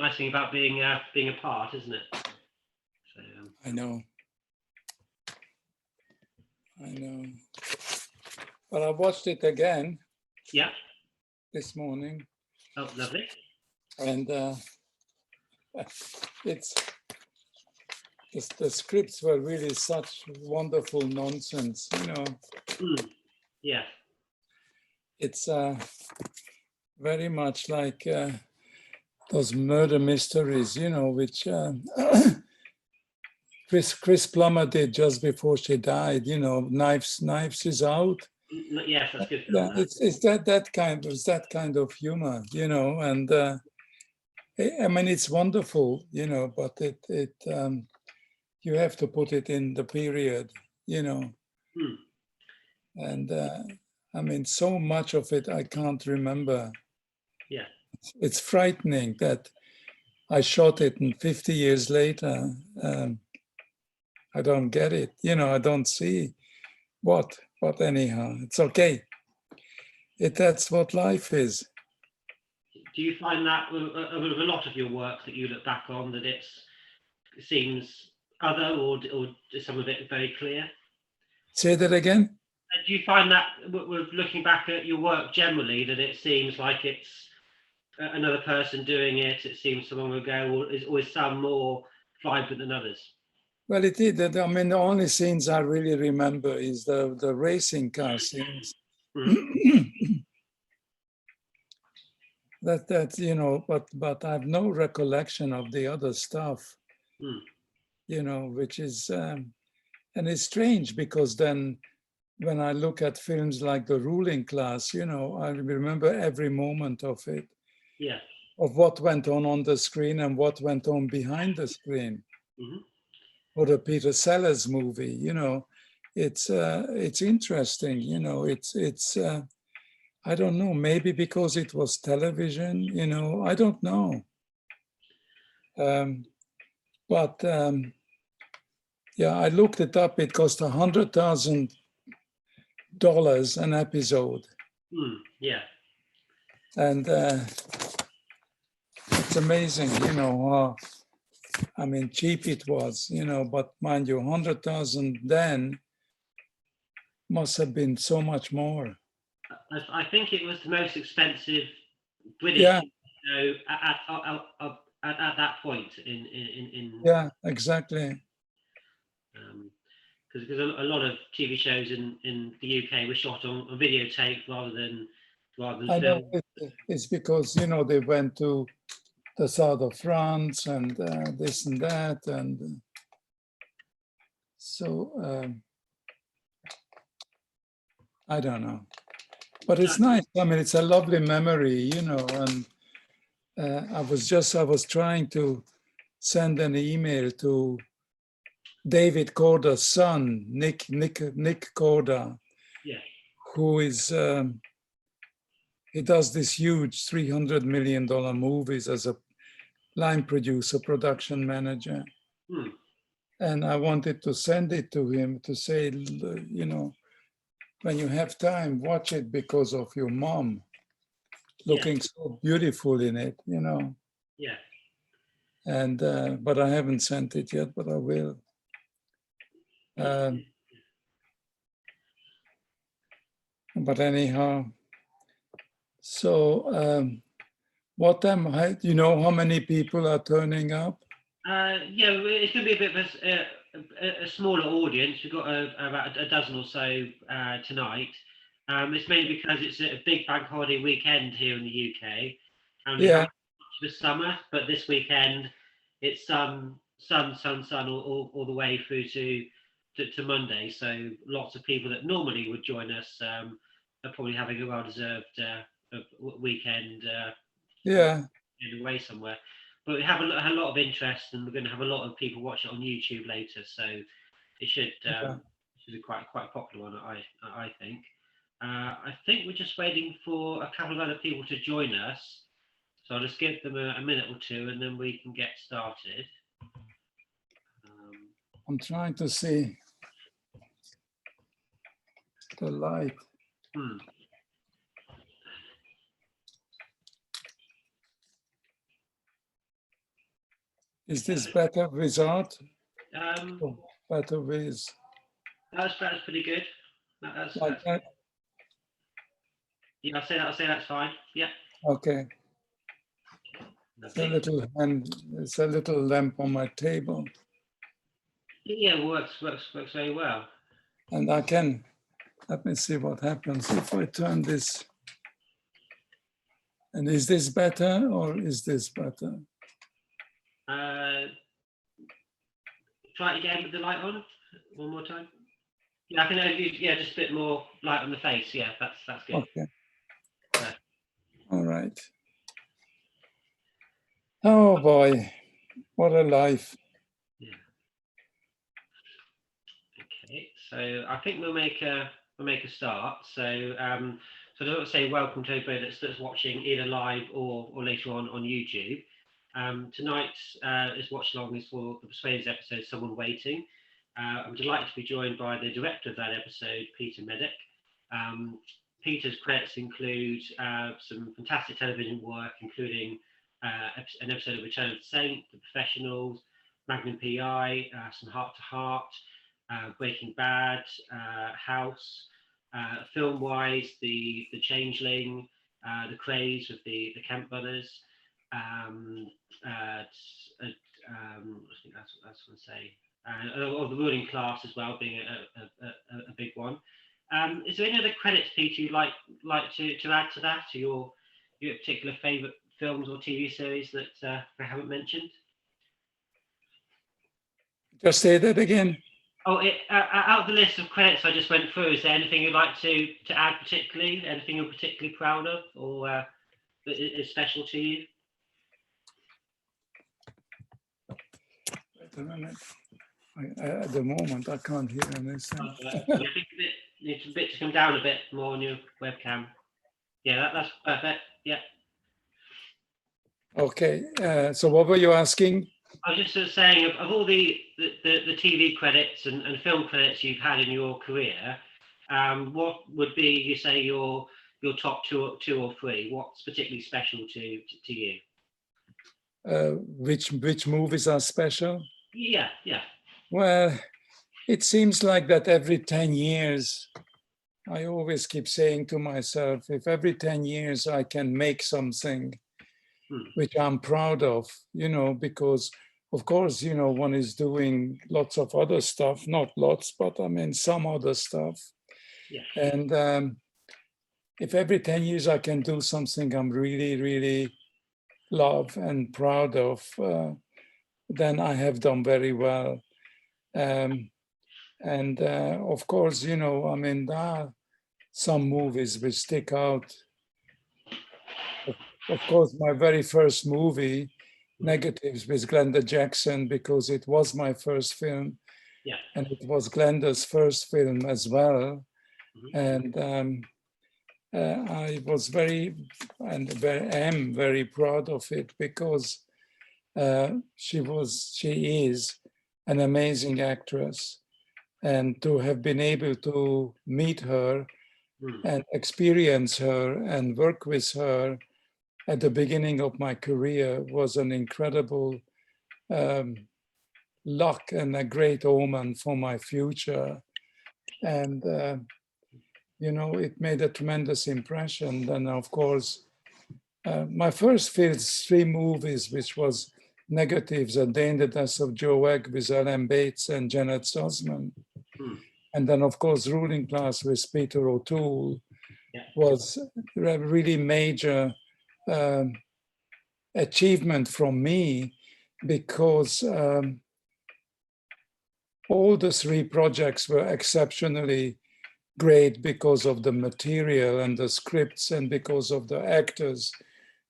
nice thing about being a part, isn't it? So, I know. Well, I watched it again. Yeah. This morning. Oh, lovely. And the scripts were really such wonderful nonsense, you know. Yeah. It's very much like those murder mysteries, you know, which Chris Plummer did just before she died, you know, Knives is Out. Yes, that's good. Yeah, it's that kind of humor, you know, and I mean, it's wonderful, you know, but it you have to put it in the period, you know. And I mean, so much of it I can't remember. Yeah. It's frightening that I shot it and 50 years later, I don't get it. You know, I don't see what, but anyhow, it's okay. That's what life is. Do you find that with a lot of your work that you look back on that it seems other, or is some of it very clear? Say that again? Do you find that with looking back at your work generally that it seems like it's another person doing it, it seems so long ago, or is some more vibrant than others? Well, it did. I mean, the only scenes I really remember is the racing car scenes. That you know, but I have no recollection of the other stuff. You know, which is and it's strange because then when I look at films like The Ruling Class, you know, I remember every moment of it. Yeah. Of what went on the screen and what went on behind the screen. Or the Peter Sellers movie, you know, it's interesting, you know, it's I don't know, maybe because it was television, you know, I don't know. But yeah, I looked it up. It cost $100,000 an episode. Yeah. And it's amazing, you know, I mean, cheap it was, you know, but mind you, 100,000 then must have been so much more. I think it was the most expensive British show at that point in yeah, exactly. Because a lot of TV shows in the UK were shot on videotape rather than I film. know it's because, you know, they went to the south of France and this and that, and so I don't know, but it's nice. I mean, it's a lovely memory, you know. And I was trying to send an email to David Corder's son, Nick Corder, who is he does this huge $300 million movies as a line producer, production manager. And I wanted to send it to him to say, you know, when you have time, watch it because of your mom looking so beautiful in it, you know. Yeah. And but I haven't sent it yet, but I will. But anyhow, so what time? Do you know how many people are turning up? Yeah, it's going to be a bit of a smaller audience. We've got about a dozen or so tonight. It's mainly because it's a big bank holiday weekend here in the UK, and we haven't much of a summer. But this weekend, it's sun all the way through to Monday. So lots of people that normally would join us are probably having a well-deserved weekend. Away somewhere. But we have a lot of interest, and we're going to have a lot of people watch it on YouTube later. So it should be quite a popular one, I think. I think we're just waiting for a couple of other people to join us. So I'll just give them a minute or two, and then we can get started. I'm trying to see the light. Is this better without? Um, Or better with? that's pretty good. Like that? Yeah, I'll say that's fine. Yeah, Okay. It's a lovely. little hand, it's a little lamp on my table. Yeah, works very well. And I can, let me see what happens if I turn this. And is this better or is this better? Try it again with the light on. One more time. Yeah, I can use just a bit more light on the face. Yeah, that's good. Okay. Yeah. All right. Oh boy, what a life. Yeah. Okay, so I think we'll make a start. So so I want to say welcome to everybody that's watching either live or later on YouTube. Tonight's is watch along is for the Persuaders episode, Someone Waiting. I'm delighted to be joined by the director of that episode, Peter Medak. Peter's credits include some fantastic television work, including an episode of Return of the Saint, The Professionals, Magnum PI, some Heart to Heart, Breaking Bad, House, film-wise, the Changeling, The Craze with the Kemp brothers. I think that's what I was going to say. Or the Ruling Class as well, being a big one. Is there any other credits, Peter, you'd like to add to that, to your particular favourite films or TV series that I haven't mentioned? Just say that again. Oh, out of the list of credits I just went through, is there anything you'd like to add particularly? Anything you're particularly proud of or that is special to you? Wait a minute. At the moment, I can't hear anything. I think it's a bit to come down a bit more on your webcam. Yeah, that's perfect. Yeah. Okay, so what were you asking? I was just sort of saying, of all the TV credits and film credits you've had in your career, what would be, you say, your top two or three? What's particularly special to you? Which movies are special? Yeah. Well, it seems like that every 10 years, I always keep saying to myself, if every 10 years I can make something which I'm proud of, because of course, one is doing lots of other stuff, not lots, but I mean, some other stuff. Yeah. And if every 10 years I can do something I'm really, really love and proud of, then I have done very well. And of course, I mean, there are some movies which stick out. Of course, my very first movie, Negatives, with Glenda Jackson, because it was my first film. Yeah. And it was Glenda's first film as well. And I was am very proud of it because she is an amazing actress. And to have been able to meet her and experience her and work with her at the beginning of my career was an incredible luck and a great omen for my future. And, it made a tremendous impression. And of course, my first three movies, which was Negatives, A Day in the Death of Joe Egg with Ellen Bates and Janet Sussman. And then, of course, Ruling Class with Peter O'Toole was a really major achievement from me because all the three projects were exceptionally great because of the material and the scripts and because of the actors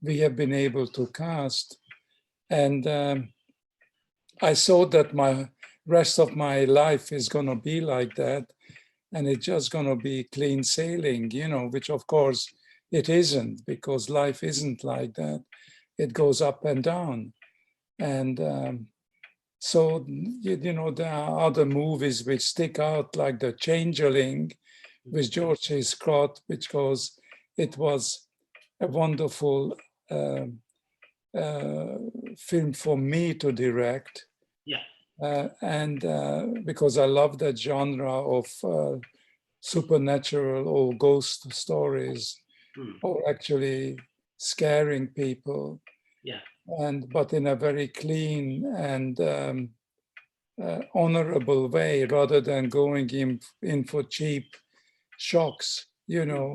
we have been able to cast. And I thought that my rest of my life is going to be like that. And it's just going to be clean sailing, which of course it isn't, because life isn't like that. It goes up and down. And so, there are other movies which stick out, like The Changeling with George A. Scott, because it was a wonderful film for me to direct. Yeah. And because I love that genre of supernatural or ghost stories, or actually scaring people. Yeah. But in a very clean and honorable way, rather than going in for cheap shocks, you know.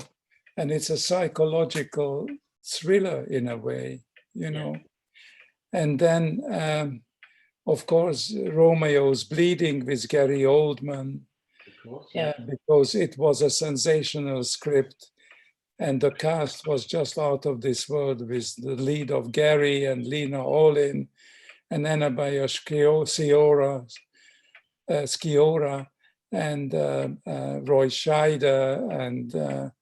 And it's a psychological thriller in a way, you know. And then, of course, Romeo's Bleeding with Gary Oldman, Of course, yeah. because it was a sensational script. And the cast was just out of this world, with the lead of Gary and Lena Olin and Annabelle Sciorra and Roy Scheider and the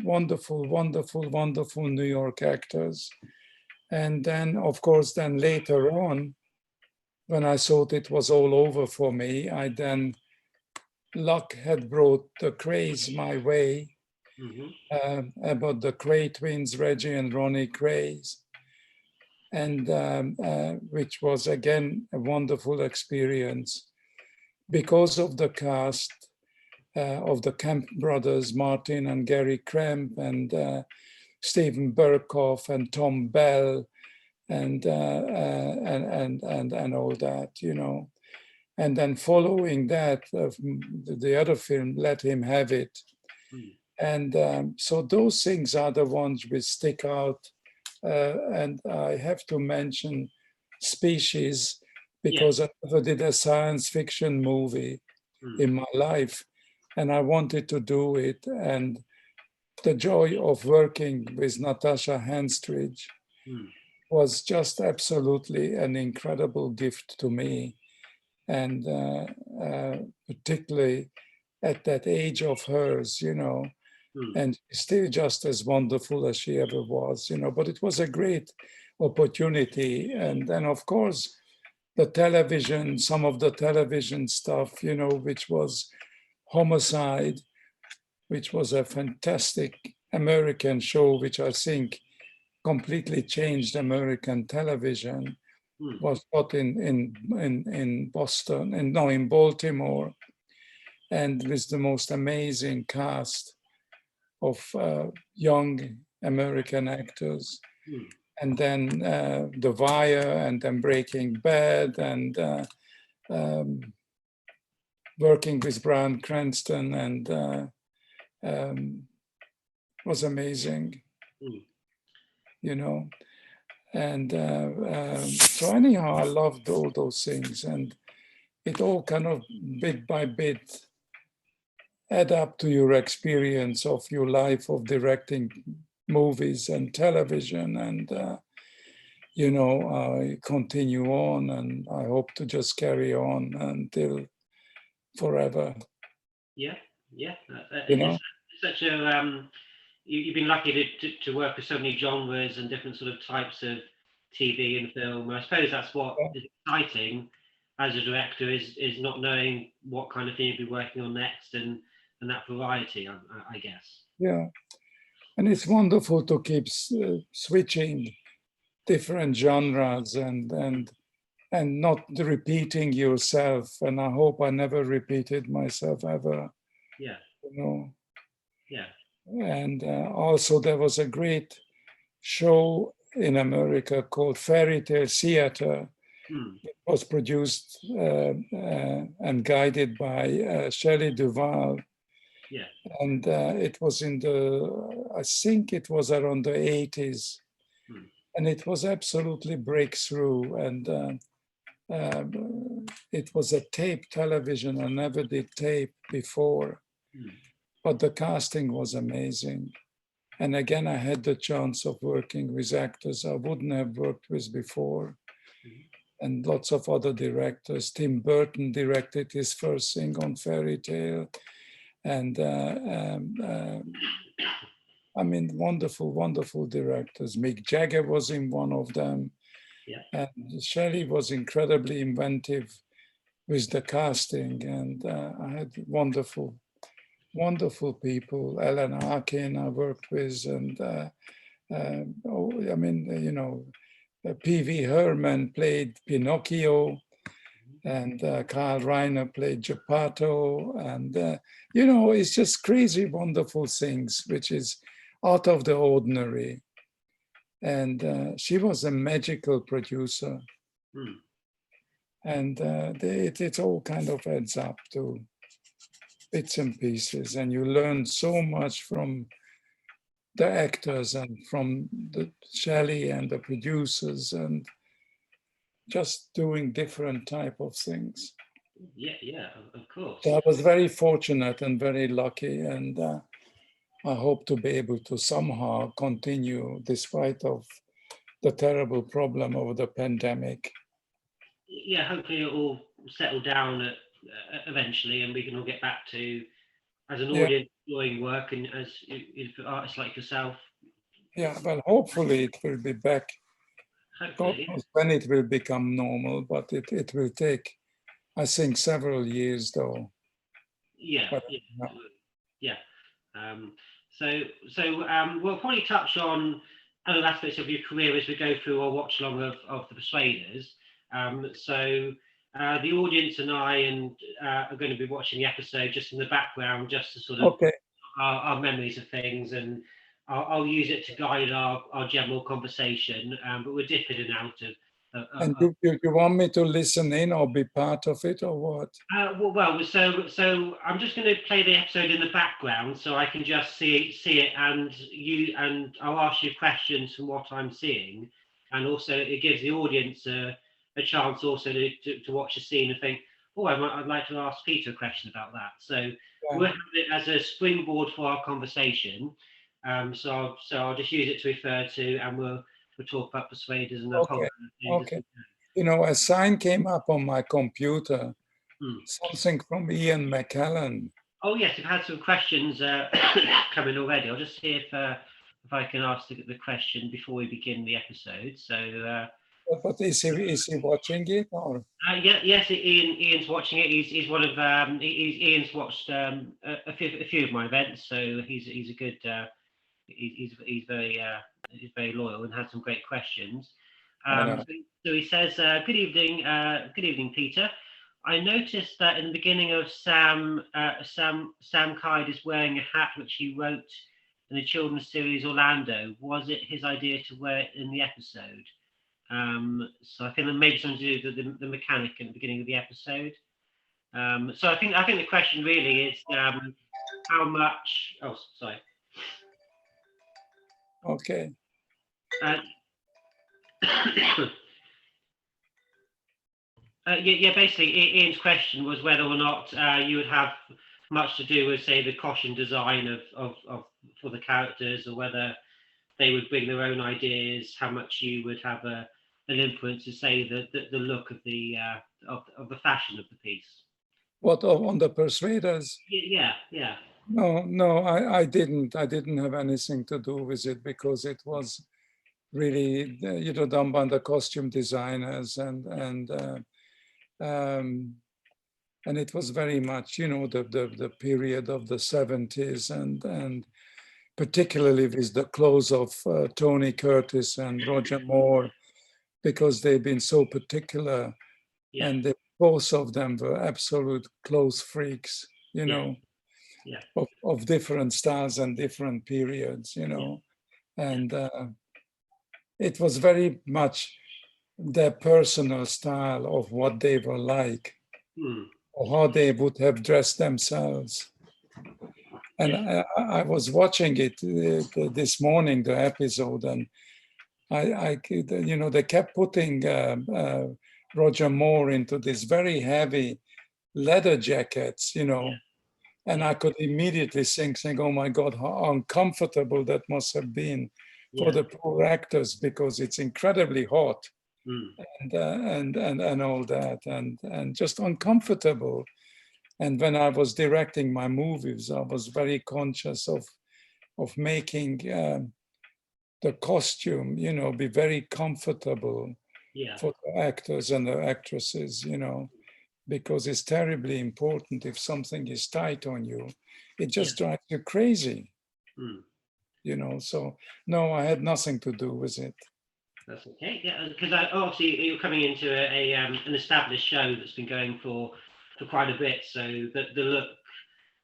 wonderful, wonderful, wonderful New York actors. And then, of course, then later on, when I thought it was all over for me, luck had brought the craze my way. About the Cray twins, Reggie and Ronnie Crays, and which was again a wonderful experience because of the cast of the Kemp brothers, Martin and Gary Kremp, and Stephen Burkoff and Tom Bell, and all that, you know. And then following that, the other film, Let Him Have It. And so those things are the ones which stick out. And I have to mention Species, because I never did a science fiction movie in my life, and I wanted to do it. And the joy of working with Natasha Henstridge was just absolutely an incredible gift to me. And particularly at that age of hers, you know, and still just as wonderful as she ever was, you know. But it was a great opportunity. And then, of course, the television, some of the television stuff, you know, which was Homicide, which was a fantastic American show, which I think completely changed American television, was shot in Boston, and no, in Baltimore, and with the most amazing cast of young American actors. And then The Wire, and then Breaking Bad, and working with Bryan Cranston, and was amazing, you know. And so anyhow, I loved all those things, and it all kind of bit by bit add up to your experience of your life of directing movies and television. And you know, I continue on, and I hope to just carry on until forever. Yeah, yeah. You know? It's such a you've been lucky to work with so many genres and different sort of types of TV and film. I suppose that's what is exciting as a director, is not knowing what kind of thing you'll be working on next, and that variety, I guess. Yeah, and it's wonderful to keep switching different genres and not repeating yourself. And I hope I never repeated myself ever. Yeah. You know. Yeah. And also there was a great show in America called Fairytale Theater. It was produced and guided by Shelley Duvall. Yeah. And it was I think it was around the 80s. And it was absolutely breakthrough. And it was a tape television. I never did tape before. But the casting was amazing. And again, I had the chance of working with actors I wouldn't have worked with before. And lots of other directors. Tim Burton directed his first thing on Fairytale. And I mean, wonderful, wonderful directors. Mick Jagger was in one of them. Yeah. And Shelley was incredibly inventive with the casting. And I had wonderful, wonderful people. Ellen Arkin I worked with, and I mean, P.V. Herman played Pinocchio, and Carl Reiner played Geppetto, and it's just crazy, wonderful things, which is out of the ordinary. And she was a magical producer. And it all kind of adds up to bits and pieces, and you learn so much from the actors and from the Shelley and the producers, and just doing different type of things. Yeah, of course. So I was very fortunate and very lucky, and I hope to be able to somehow continue despite of the terrible problem of the pandemic. Yeah, hopefully it will settle down eventually, and we can all get back to, as an audience, enjoying work, and as artists like yourself. Yeah, well, hopefully it will be back. God knows when it will become normal, but it will take, I think, several years, though. Yeah. So we'll probably touch on other aspects of your career as we go through our watch along of the Persuaders. The audience and I are going to be watching the episode just in the background, just to sort of our memories of things, and I'll use it to guide our general conversation. But we're dipping in and out of. And do you want me to listen in or be part of it, or what? So I'm just going to play the episode in the background so I can just see it, and I'll ask you questions from what I'm seeing, and also it gives the audience a chance also to watch the scene and think, oh, I'd like to ask Peter a question about that. So we'll have it as a springboard for our conversation. So I'll just use it to refer to, and we'll talk about Persuaders and the whole. Okay. A sign came up on my computer, something from Ian Mckellen. Oh yes, we've had some questions coming already. I'll just see if I can ask the question before we begin the episode. So. But is he watching it, or? Yes, Ian's watching it. He's one of Ian's watched a few of my events, so he's a good. He's very loyal and had some great questions. So he says, "Good evening, Peter. I noticed that in the beginning of Sam Kyde is wearing a hat which he wrote in the children's series Orlando. Was it his idea to wear it in the episode?" So I think there may be something to do with the mechanic at the beginning of the episode. So I think the question really is how much. Oh, sorry. Okay. Basically, Ian's question was whether or not you would have much to do with, say, the costume design for the characters, or whether they would bring their own ideas. How much you would have an influence to, say, the look of the fashion of the piece. What, on the Persuaders? Yeah. No, I didn't have anything to do with it, because it was really done by the costume designers, and it was very much the period of the 70s, and particularly with the clothes of Tony Curtis and Roger Moore, because they've been so particular, and both of them were absolute clothes freaks, of different styles and different periods, and it was very much their personal style of what they were like, or how they would have dressed themselves. And I was watching it this morning, the episode, and they kept putting Roger Moore into these very heavy leather jackets, and I could immediately think, oh my God, how uncomfortable that must have been for the poor actors, because it's incredibly hot, and all that, and just uncomfortable. And when I was directing my movies, I was very conscious of making the costume, be very comfortable for the actors and the actresses, because it's terribly important. If something is tight on you, it just drives you crazy. So no, I had nothing to do with it. That's okay. Yeah, because obviously you're coming into an established show that's been going for quite a bit, so the look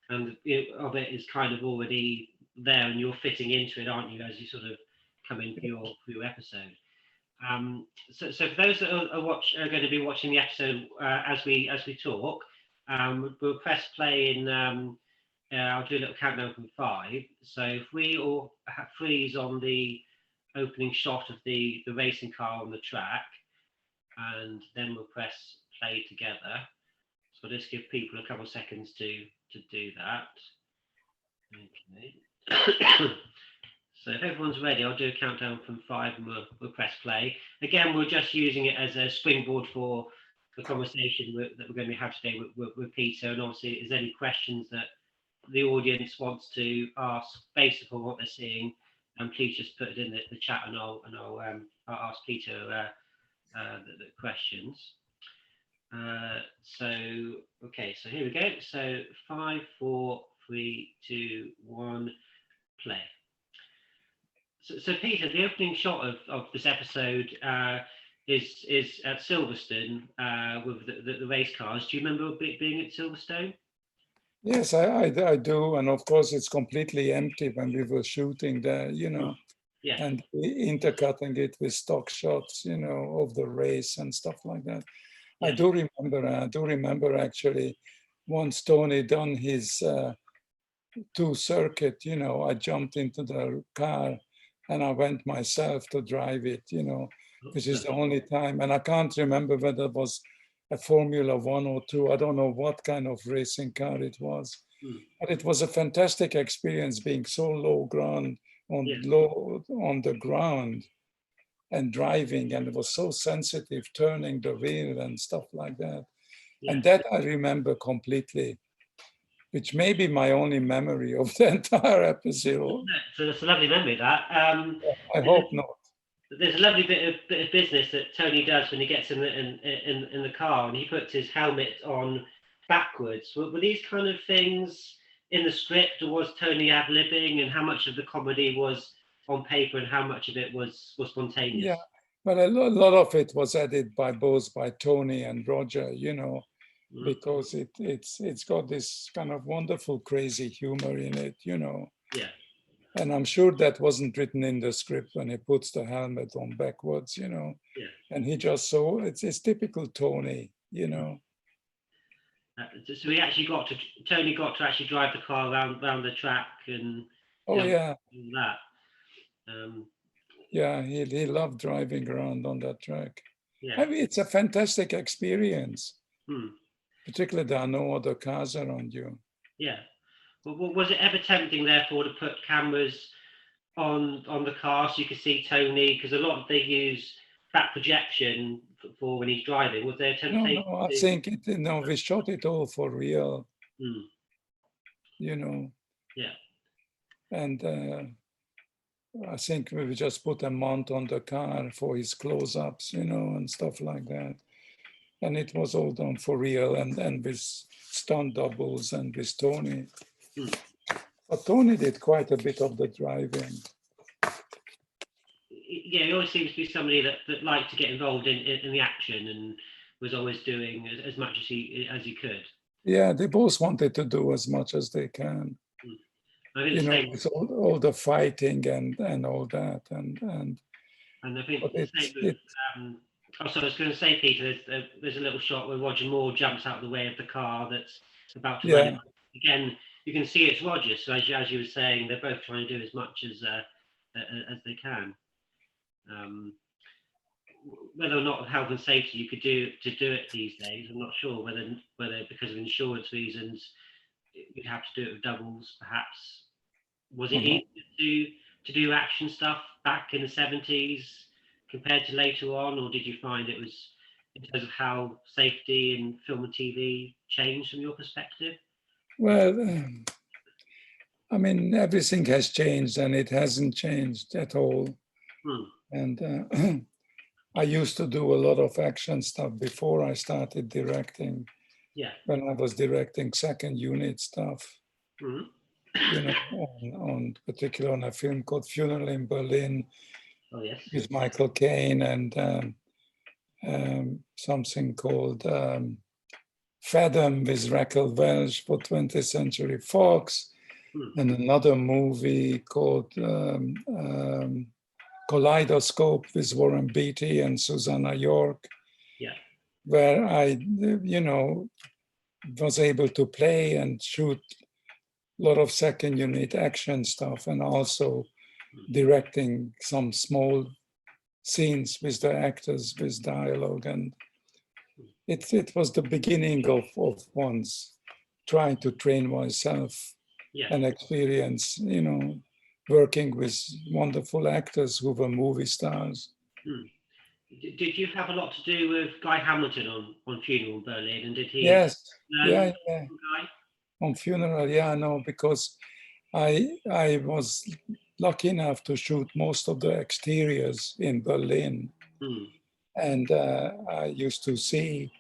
and of it is kind of already there, and you're fitting into it, aren't you, as you sort of come in for your episode. So for those that are going to be watching the episode as we talk, we'll press play in. I'll do a little countdown from 5. So if we all freeze on the opening shot of the racing car on the track, and then we'll press play together. So I'll just give people a couple of seconds to do that. Okay. So if everyone's ready, I'll do a countdown from 5 and we'll press play. Again, we're just using it as a springboard for the conversation that we're going to have today with Peter. And obviously, if there's any questions that the audience wants to ask based upon what they're seeing, please just put it in the chat, and I'll ask Peter the questions. So here we go. So 5, 4, 3, 2, 1, play. So Peter, the opening shot of this episode is at Silverstone with the race cars. Do you remember being at Silverstone? Yes, I do, and of course it's completely empty when we were shooting there, Yeah. and intercutting it with stock shots, of the race and stuff like that. Yeah. I do remember actually once Tony done his 2 circuit, I jumped into the car and I went myself to drive it, which is the only time. And I can't remember whether it was a Formula 1 or 2. I don't know what kind of racing car it was. But it was a fantastic experience being so low on the ground and driving. And it was so sensitive, turning the wheel and stuff like that. Yeah. And that I remember completely, which may be my only memory of the entire episode. So that's a lovely memory, that. I hope not. There's a lovely bit of business that Tony does when he gets in the car, and he puts his helmet on backwards. Were these kind of things in the script, or was Tony ad-libbing, and how much of the comedy was on paper and how much of it was spontaneous? Yeah, but a lot of it was added by Tony and Roger, because it's got this kind of wonderful, crazy humor in it, Yeah. And I'm sure that wasn't written in the script when he puts the helmet on backwards, Yeah. And he just it's typical Tony, So Tony got to actually drive the car around the track and yeah, that. Yeah, he loved driving around on that track. Yeah. I mean, it's a fantastic experience. Particularly there are no other cars around you. Yeah. Well, was it ever tempting, therefore, to put cameras on the car so you could see Tony? Because a lot they use back projection for when he's driving. Was there a temptation? No, I think we shot it all for real. Yeah. And I think we just put a mount on the car for his close-ups, and stuff like that. And it was all done for real, and with stunt doubles and with Tony. But Tony did quite a bit of the driving. Yeah, he always seems to be somebody that liked to get involved in the action and was always doing as much as he could. Yeah, they both wanted to do as much as they can. It's all the fighting and all that, and I think also I was going to say, Peter, there's a little shot where Roger Moore jumps out of the way of the car that's about to run it. Again, you can see it's Roger. So as you were saying, they're both trying to do as much as they can. Whether or not health and safety you could do it these days, I'm not sure. Whether because of insurance reasons you'd have to do it with doubles, perhaps. Was it easier to do action stuff back in the 70s compared to later on, or did you find it was, in terms of how safety in film and TV changed from your perspective? Well, I mean, everything has changed, and it hasn't changed at all. And I used to do a lot of action stuff before I started directing. Yeah. When I was directing second unit stuff. you know, on particular on a film called Funeral in Berlin Oh yes. with Michael Caine, and something called Fathom with Raquel Welch for 20th Century Fox, and another movie called Kaleidoscope with Warren Beatty and Susanna York, Yeah. where I, was able to play and shoot a lot of second unit action stuff, and also directing some small scenes with the actors with dialogue. And it was the beginning of one's trying to train oneself and experience, working with wonderful actors who were movie stars. Did you have a lot to do with Guy Hamilton on Funeral in Berlin? And did he? Yes, Guy? On Funeral, no, because I was lucky enough to shoot most of the exteriors in Berlin. And I used to see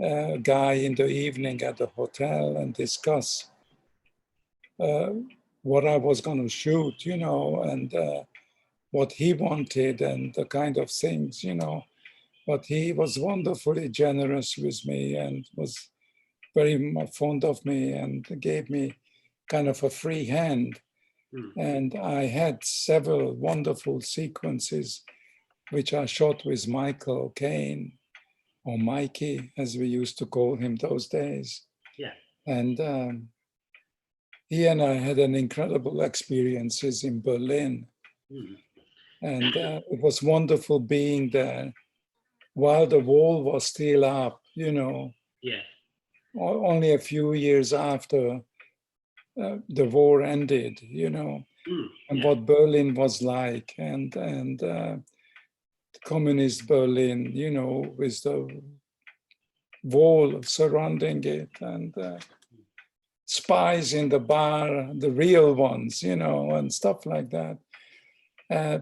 a Guy in the evening at the hotel and discuss what I was going to shoot, and what he wanted and the kind of things, But he was wonderfully generous with me and was very fond of me and gave me kind of a free hand. And I had several wonderful sequences which I shot with Michael Caine, or Mikey, as we used to call him those days. Yeah. And he and I had an incredible experiences in Berlin. And it was wonderful being there while the wall was still up, Yeah. Only a few years after the war ended, and what Berlin was like, and communist Berlin, with the wall surrounding it, and spies in the bar, the real ones, and stuff like that.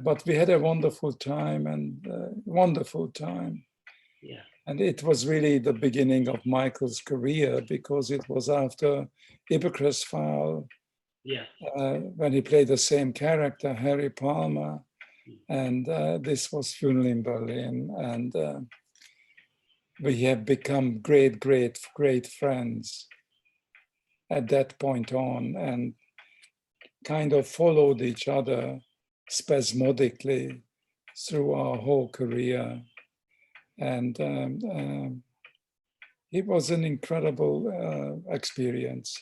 But we had a wonderful time, Yeah. And it was really the beginning of Michael's career, because it was after Ibercrest File, when he played the same character, Harry Palmer, and this was Funeral in Berlin, and we have become great, great, great friends at that point on, and kind of followed each other spasmodically through our whole career. And it was an incredible experience.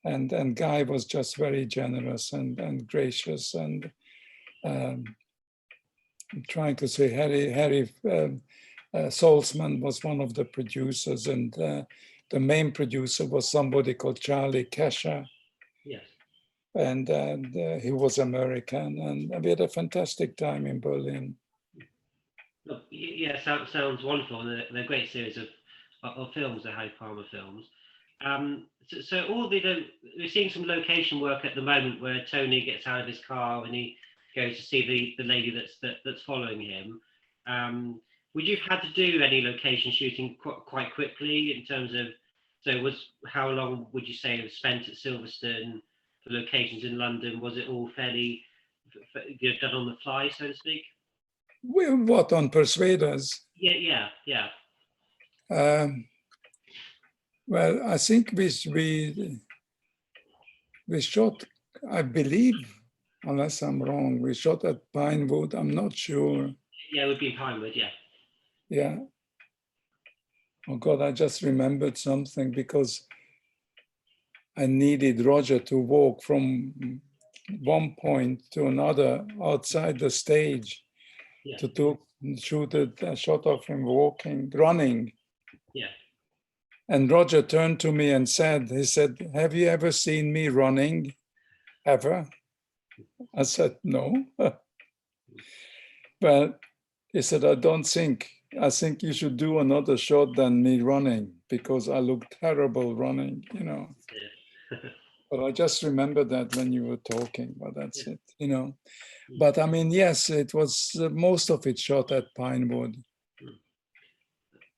And Guy was just very generous and gracious. And I'm trying to say, Harry Saltzman was one of the producers, and the main producer was somebody called Charlie Kesher. Yes. And he was American, and we had a fantastic time in Berlin. Yeah, sounds wonderful. They're a great series of films, the Harry Palmer films. So all we're seeing some location work at the moment where Tony gets out of his car and he goes to see the lady that's following him. Would you have had to do any location shooting quite quickly in terms of? So how long would you say was spent at Silverstone? The locations in London, was it all fairly done on the fly, so to speak? What, on Persuaders? Yeah. Well, I think we shot, I believe, unless I'm wrong, we shot at Pinewood. I'm not sure. Yeah, it would be Pinewood, yeah. Yeah. Oh God, I just remembered something, because I needed Roger to walk from one point to another outside the stage to shoot a shot of him running. Yeah. And Roger turned to me and said, "Have you ever seen me running? Ever?" I said, "No." But he said, I think you should do another shot than me running, because I look terrible running, Yeah. But I just remember that when you were talking, but that's it, But I mean, yes, it was most of it shot at Pinewood.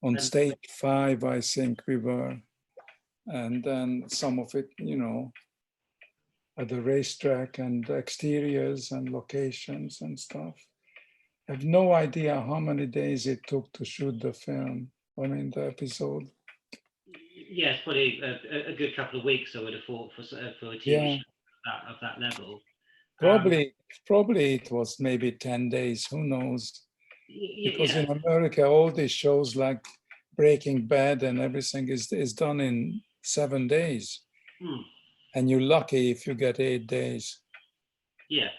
On stage 5, I think we were. and then some of it, at the racetrack and exteriors and locations and stuff. I have no idea how many days it took to shoot the film. I mean, the episode. Yes, probably a good couple of weeks, I would have thought, for a TV Yeah, show of that level. probably it was maybe 10 days, who knows? Because Yeah. in America, all these shows like Breaking Bad and everything is done in 7 days. Hmm. And you're lucky if you get 8 days. Yeah,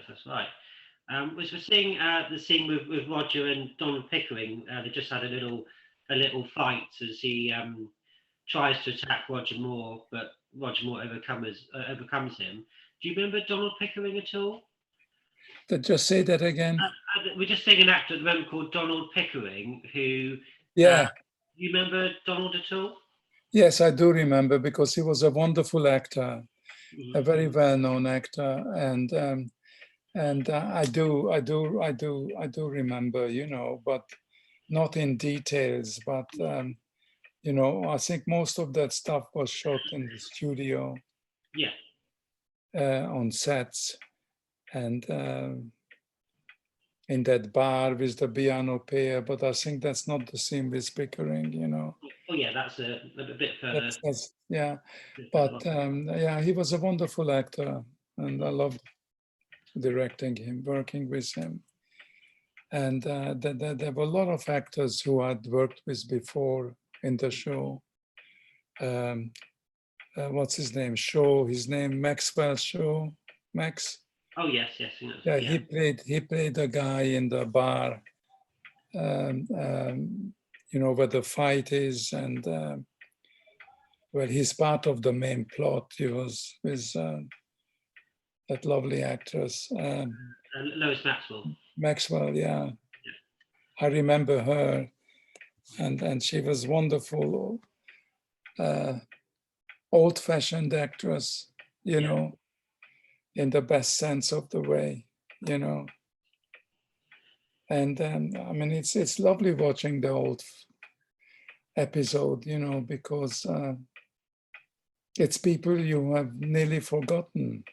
that's right. We're seeing the scene with Roger and Donald Pickering. They just had a little fight as he tries to attack Roger Moore, but Roger Moore overcomes him. Do you remember Donald Pickering at all? Just say that again. We're just seeing an actor at the moment called Donald Pickering, who. Yeah. Do you remember Donald at all? Yes, I do remember, because he was a wonderful actor, Mm-hmm. a very well-known actor, and I do remember, but not in details. But I think most of that stuff was shot in the studio. Yeah. On sets, and in that bar with the piano player. But I think that's not the same with Pickering, Oh yeah, that's a bit further. Yeah, but yeah, he was a wonderful actor, and I loved directing him, working with him. And there were a lot of actors who I'd worked with before in the show. What's his name? His name Maxwell Shaw. Max. Oh yes. Yeah, he played a guy in the bar, where the fight is, and well, he's part of the main plot. He was with that lovely actress, Lois Maxwell. Maxwell. Yeah, I remember her, and she was wonderful, old-fashioned actress, in the best sense of the way, And I mean, it's lovely watching the old episode, because it's people you have nearly forgotten.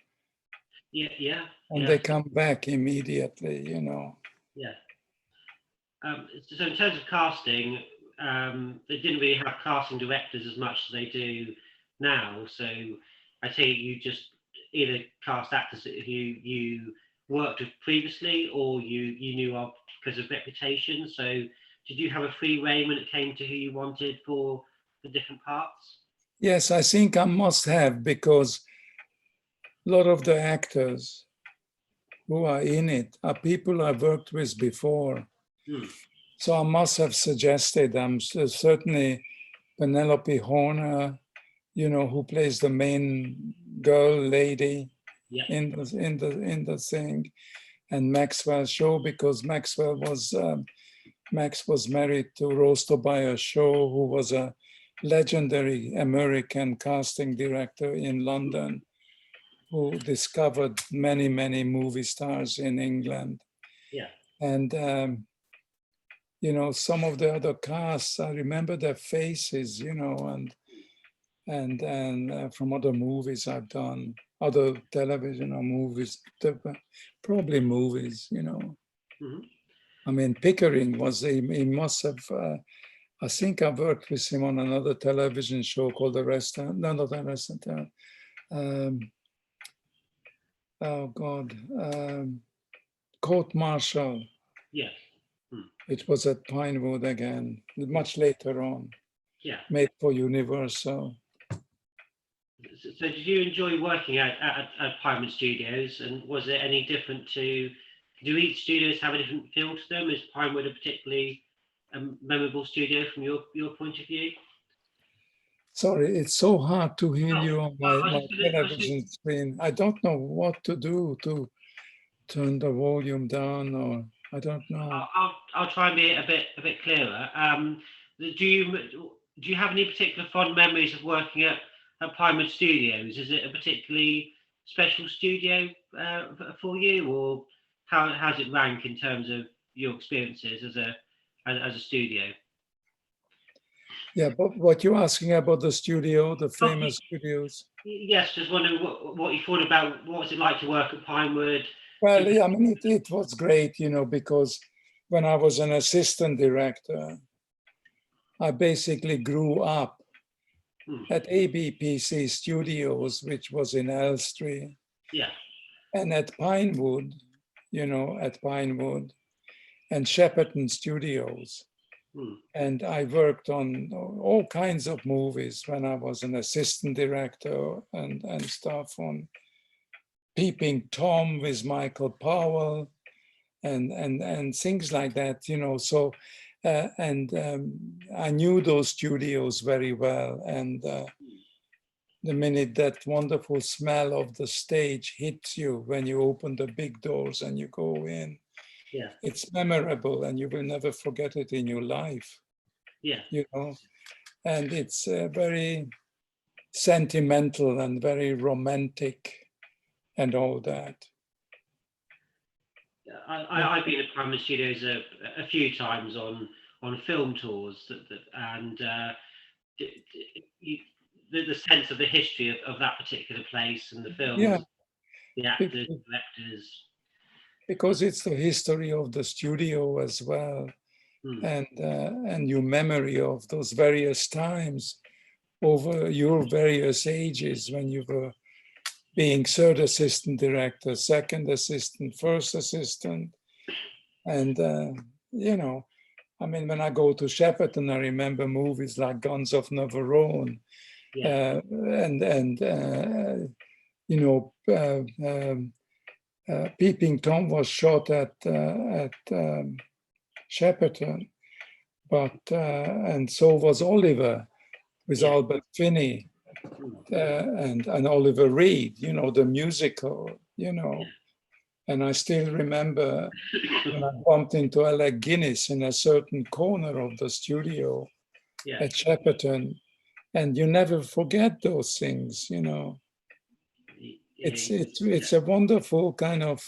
Yeah. And they come back immediately, Yeah. So in terms of casting, they didn't really have casting directors as much as they do now. So I take it you just either cast actors who you worked with previously or you knew of because of reputation. So did you have a free rein when it came to who you wanted for the different parts? Yes, I think I must have, because a lot of the actors who are in it are people I've worked with before. So I must have suggested them. Certainly Penelope Horner, who plays the main girl lady in the thing, and Maxwell Shaw, because Max was married to Rose Tobias Shaw, who was a legendary American casting director in London, who discovered many, many movie stars in England. Yeah. And some of the other casts, I remember their faces, and from other movies I've done, other television or movies, probably movies, Mm-hmm. I mean, Pickering he must have, I think I worked with him on another television show called The Restaurant, no, not The Restaurant, oh God, Court Martial. Yes. It was at Pinewood again, much later on. Yeah. Made for Universal. So did you enjoy working at Pinewood Studios, and was it any different do each studios have a different feel to them? Is Pinewood a particularly memorable studio from your point of view? Sorry, it's so hard to hear you on my television screen. I don't know what to do to turn the volume down, or I don't know. I'll try and be a bit clearer. Do you have any particular fond memories of working at Pinewood Studios? Is it a particularly special studio for you, or how does it rank in terms of your experiences as a studio? Yeah, but what you're asking about the studio, the famous studios? Yes, just wondering what you thought about what was it like to work at Pinewood? Well, yeah, I mean, it was great, you know, because when I was an assistant director, I basically grew up at ABPC Studios, which was in Elstree, Yeah, and at Pinewood, you know, at Pinewood and Shepperton Studios. And I worked on all kinds of movies when I was an assistant director and stuff, on Peeping Tom with Michael Powell and things like that, you know. So I knew those studios very well, and the minute that wonderful smell of the stage hits you when you open the big doors and you go in, yeah, it's memorable, and you will never forget it in your life, yeah. you know. And it's very sentimental and very romantic and all that. I've been at Pinewood Studios a few times on film tours, and the sense of the history of that particular place and the films, Yeah, the actors, directors. because it's the history of the studio as well, and your memory of those various times over your various ages when you were being third assistant director, second assistant, first assistant, and you know, I mean, when I go to Shepperton, I remember movies like Guns of Navarone, Yeah, you know, Peeping Tom was shot at Shepperton, but and so was Oliver with yeah, Albert Finney and Oliver Reed, you know, the musical, you know. And I still remember when I bumped into Alec Guinness in a certain corner of the studio yeah, at Shepperton, and you never forget those things, you know. It's a wonderful kind of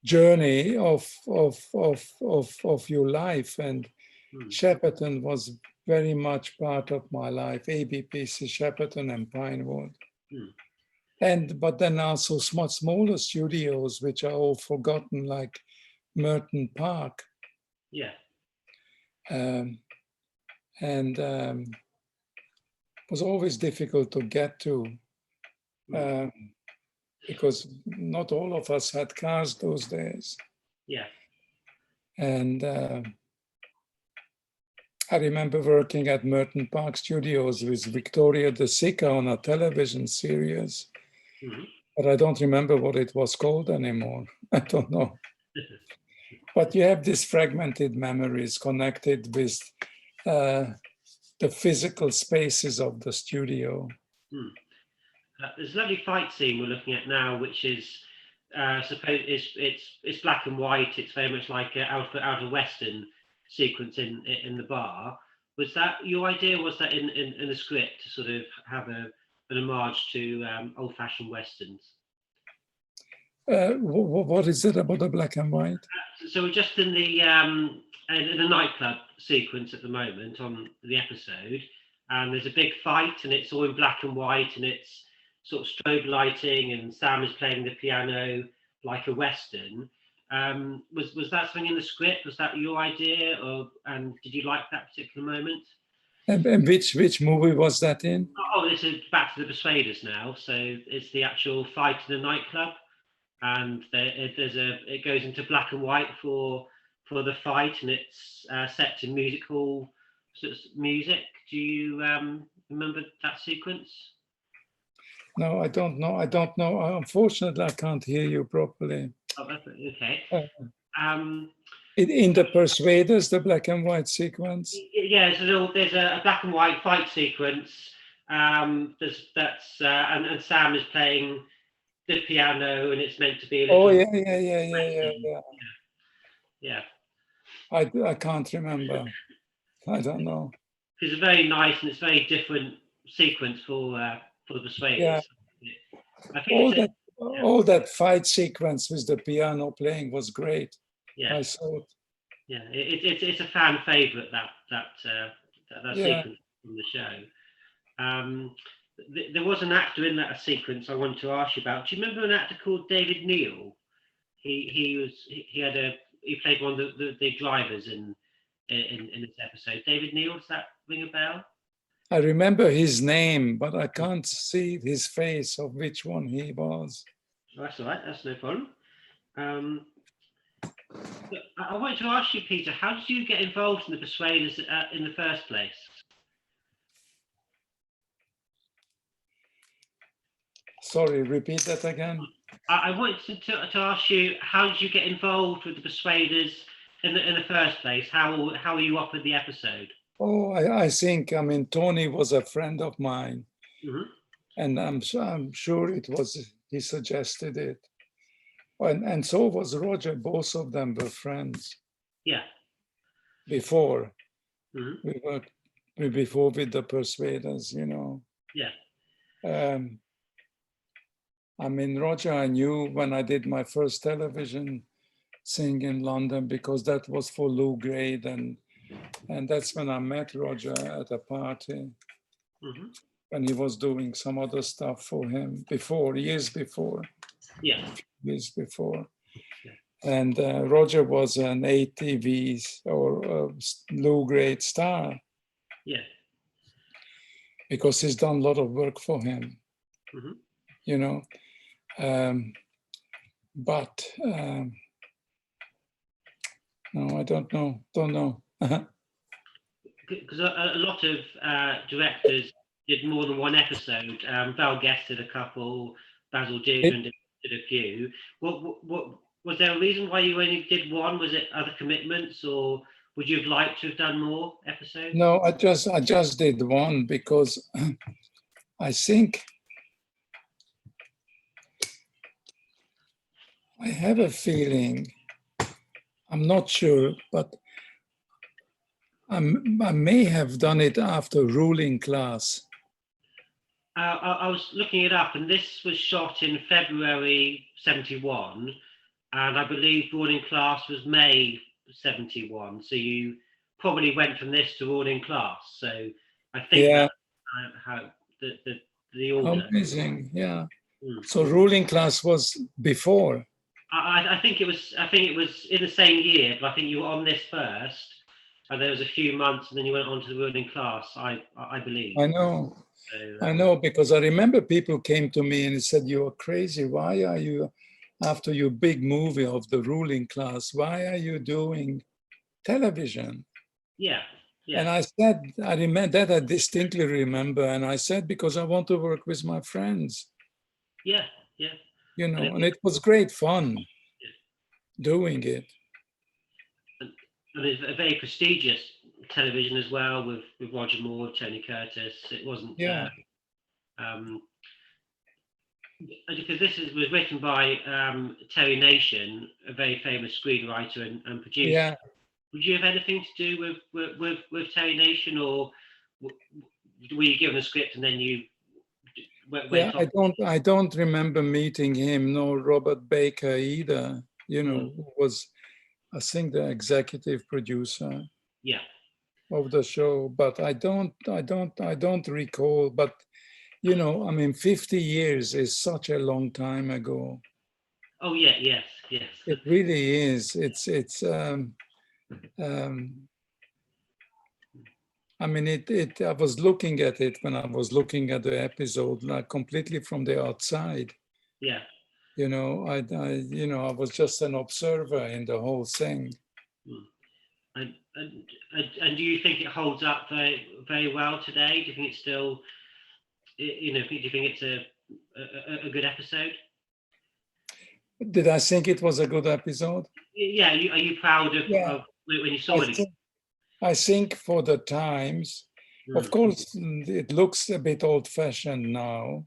journey of your life, and Shepperton was very much part of my life. ABPC, Shepperton, and Pinewood. But then also much smaller studios, which are all forgotten, like Merton Park. yeah. And was always difficult to get to because not all of us had cars those days. Yeah. And I remember working at Merton Park Studios with Victoria De Sica on a television series, but I don't remember what it was called anymore. I don't know. But you have these fragmented memories connected with the physical spaces of the studio. There's a lovely fight scene we're looking at now, which is suppose it's black and white. It's very much like out of Western sequence in the bar. Was that your idea? Was that in the script to sort of have an homage to old-fashioned westerns? What is it about the black and white? So we're just in the nightclub sequence at the moment on the episode, and there's a big fight, and it's all in black and white, and it's sort of strobe lighting, and Sam is playing the piano like a western. Was that something in the script? Was that your idea, and did you like that particular moment? And which movie was that in? Oh, this is back to the Persuaders now. So it's the actual fight in the nightclub, and it goes into black and white for the fight, and it's set to musical sort of music. Do you remember that sequence? No, I don't know. I don't know. Unfortunately, I can't hear you properly. Oh, that's okay. In the Persuaders, the black and white sequence? Yeah, there's a black and white fight sequence. And Sam is playing the piano, and it's meant to be a little... Oh, yeah. Yeah. I can't remember. I don't know. It's a very nice and it's very different sequence for the Persuaders. Yeah. I think all that fight sequence with the piano playing was great. Yeah. I thought. Yeah, it's a fan favorite, that that Yeah. sequence from the show. There was an actor in that sequence I wanted to ask you about. Do you remember an actor called David Neal? He played one of the drivers in this episode. David Neal, does that ring a bell? I remember his name, but I can't see his face of which one he was. That's all right. That's no problem. I wanted to ask you, Peter, how did you get involved in the Persuaders in the first place? Sorry, repeat that again. I wanted to ask you, how did you get involved with the Persuaders in the first place? How were you offered the episode? Oh, I think, I mean, Tony was a friend of mine, and I'm sure it was, he suggested it. And so was Roger. Both of them were friends. Yeah. Before. We worked before with the Persuaders, you know. Yeah. I mean, Roger, I knew when I did my first television thing in London, because that was for Lou Grade, and that's when I met Roger at a party. When he was doing some other stuff for him years before. Yeah. Years before. Yeah. And Roger was an ATV or Lou Grade star. Yeah. Because he's done a lot of work for him. You know. But no, I don't know. Because a lot of directors did more than one episode. Val Guest did a couple, Basil Dearden did a few. What was there a reason why you only did one? Was it other commitments, or would you have liked to have done more episodes? No, I just did one because I think I have a feeling, I'm not sure, but I may have done it after Ruling Class. I was looking it up, and this was shot in February 71, and I believe Ruling Class was May 71. So you probably went from this to Ruling Class. So I think that's how the order. Amazing, yeah. So Ruling Class was before. I think it was in the same year, but I think you were on this first, and there was a few months, and then you went on to the Ruling Class. I believe. I know. So, I know, because I remember people came to me and said, "You are crazy. Why are you, after your big movie of the Ruling Class, why are you doing television?" Yeah. Yeah. And I said, I remember that, I distinctly remember, and I said, because I want to work with my friends. Yeah. Yeah. You know, and it was great fun doing it. And it's a very prestigious television as well, with Roger Moore, Tony Curtis. It wasn't. Yeah. Because this was written by Terry Nation, a very famous screenwriter and producer. Yeah. Would you have anything to do with Terry Nation, or were you given a script and then you went on? I don't remember meeting him, nor Robert Baker either. You know, who was, I think, the executive producer. Yeah. Of the show, but I don't recall. But you know, I mean, 50 years is such a long time ago. Oh yeah, yes. It really is. I mean, I was looking at it when I was looking at the episode, like completely from the outside. Yeah. You know, I was just an observer in the whole thing. And do you think it holds up very, very well today? Do you think it's still, do you think it's a good episode? Did I think it was a good episode? Yeah. Are you proud of when you saw it? I think for the times, of course, it looks a bit old-fashioned now,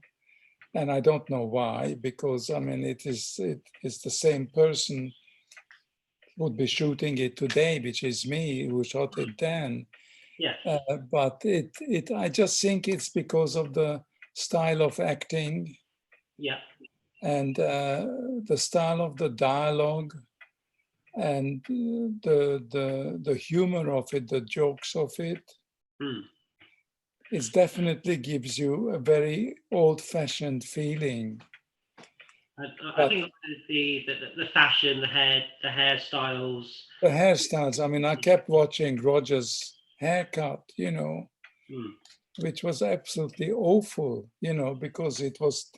and I don't know why, because I mean, it is the same person would be shooting it today, which is me, who shot it then. Yeah. But I just think it's because of the style of acting. Yeah. And the style of the dialogue, and the humor of it, the jokes of it. Mm. It definitely gives you a very old-fashioned feeling. I think the fashion, the hairstyles. The hairstyles, I mean, I kept watching Roger's haircut, Mm. which was absolutely awful, because it was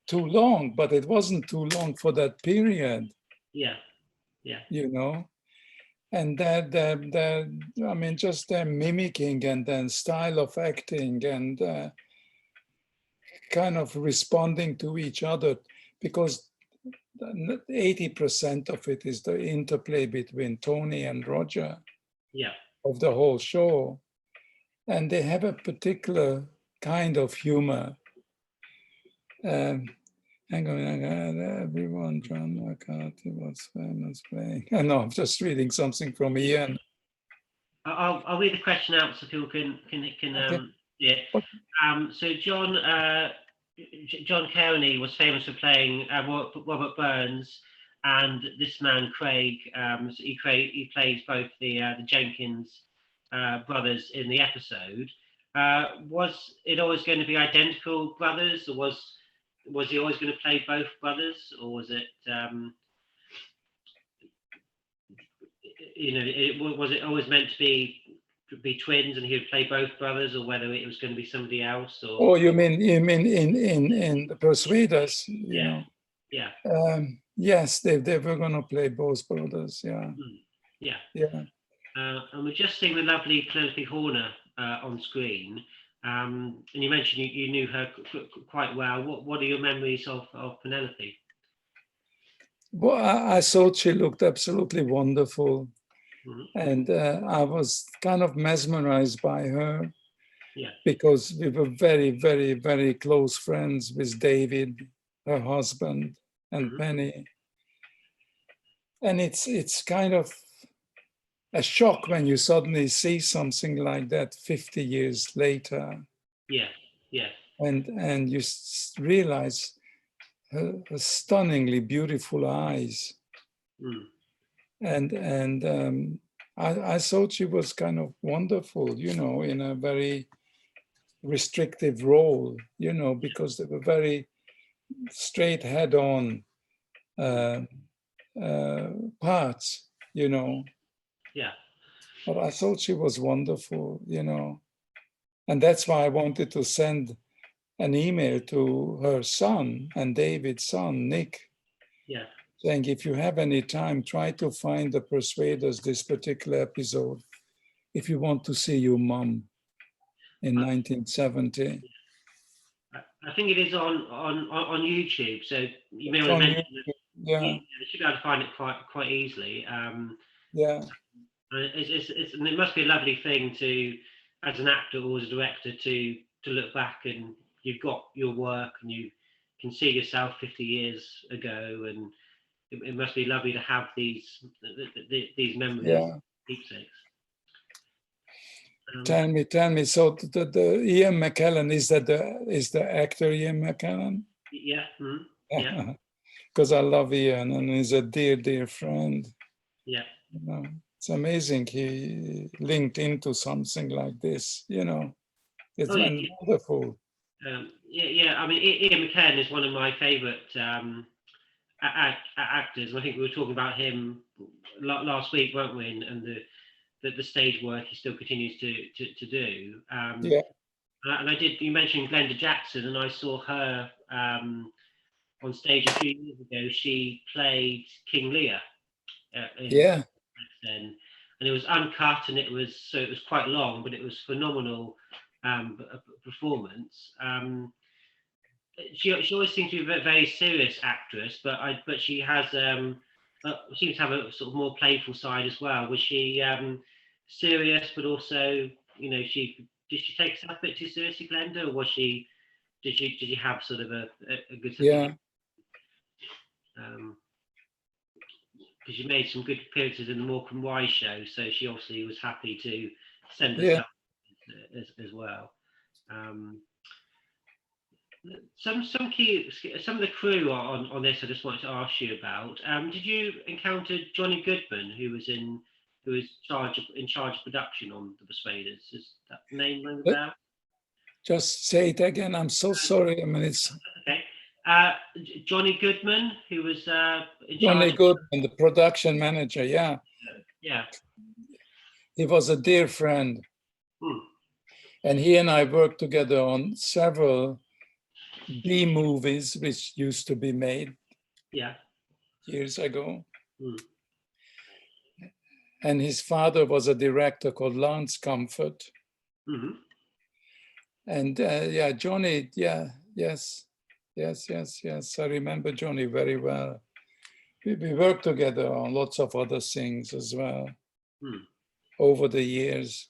too long, but it wasn't too long for that period. Yeah, yeah. And I mean, just their mimicking and then style of acting and kind of responding to each other, because 80% of it is the interplay between Tony and Roger Yeah. of the whole show. And they have a particular kind of humor. Hang on, everyone, John McCarthy was famous playing. I know, I'm just reading something from Ian. I'll read the question out so people can Okay. see it. So John Kearney was famous for playing Robert Burns, and this man Craig. So he plays both the Jenkins brothers in the episode. Was it always going to be identical brothers, or was he always going to play both brothers, or was it? Was it always meant to be twins and he would play both brothers, or whether it was going to be somebody else? Or Oh, you mean in the Persuaders, yeah. Yes, they were going to play both brothers. Yeah. Yeah. Yeah. And we're just seeing the lovely Penelope Horner on screen. And you mentioned you knew her quite well. What are your memories of Penelope? Well, I thought she looked absolutely wonderful. Mm-hmm. And I was kind of mesmerized by her. Yeah. Because we were very, very, very close friends with David, her husband, and Penny. And it's kind of a shock when you suddenly see something like that 50 years later. Yeah, yeah. And you realize her stunningly beautiful eyes. And I thought she was kind of wonderful, in a very restrictive role, because they were very straight head-on parts, Yeah. But I thought she was wonderful, and that's why I wanted to send an email to her son and David's son, Nick, Yeah. saying, if you have any time, try to find the Persuaders, this particular episode, if you want to see your mom in 1970. I think it is on YouTube, so you may want to mention that. Yeah. You should be able to find it quite easily. Yeah. And it must be a lovely thing to, as an actor or as a director, to look back and you've got your work and you can see yourself 50 years ago, and it must be lovely to have these memories, Yeah. keepsakes. Tell me. So the Ian Mckellen, is the actor Ian Mckellen? Yeah. Mm-hmm. Yeah. Because I love Ian and he's a dear friend. Yeah. It's amazing he linked into something like this. It's wonderful. Yeah. I mean, Ian McKellen is one of my favourite actors. I think we were talking about him last week, weren't we? And the stage work he still continues to do. Yeah. And you mentioned Glenda Jackson, and I saw her on stage a few years ago. She played King Lear. Yeah. Then, and it was uncut, and it was quite long, but it was phenomenal performance. She always seems to be a very serious actress, but she has seems to have a sort of more playful side as well. Was she serious, but also, did she take herself a bit too seriously, Glenda, or was she? Did you have sort of a good sense? Yeah. Because she made some good appearances in the Morecambe Wise show, so she obviously was happy to send herself as well. Some of the crew on this I just wanted to ask you about. Did you encounter Johnny Goodman, who was in who is in charge of production on The Persuaders. Is that name ring a But bell? just say it again. I'm so sorry. I mean, it's Okay. Johnny Goodman, who was in Johnny charge. Goodman, the production manager. Yeah, Yeah. he was a dear friend. Hmm. And he and I worked together on several B movies, which used to be made Yeah. years ago. Hmm. And his father was a director called Lance Comfort. Mm-hmm. And yeah, Johnny, yeah, yes. I remember Johnny very well. We worked together on lots of other things as well over the years.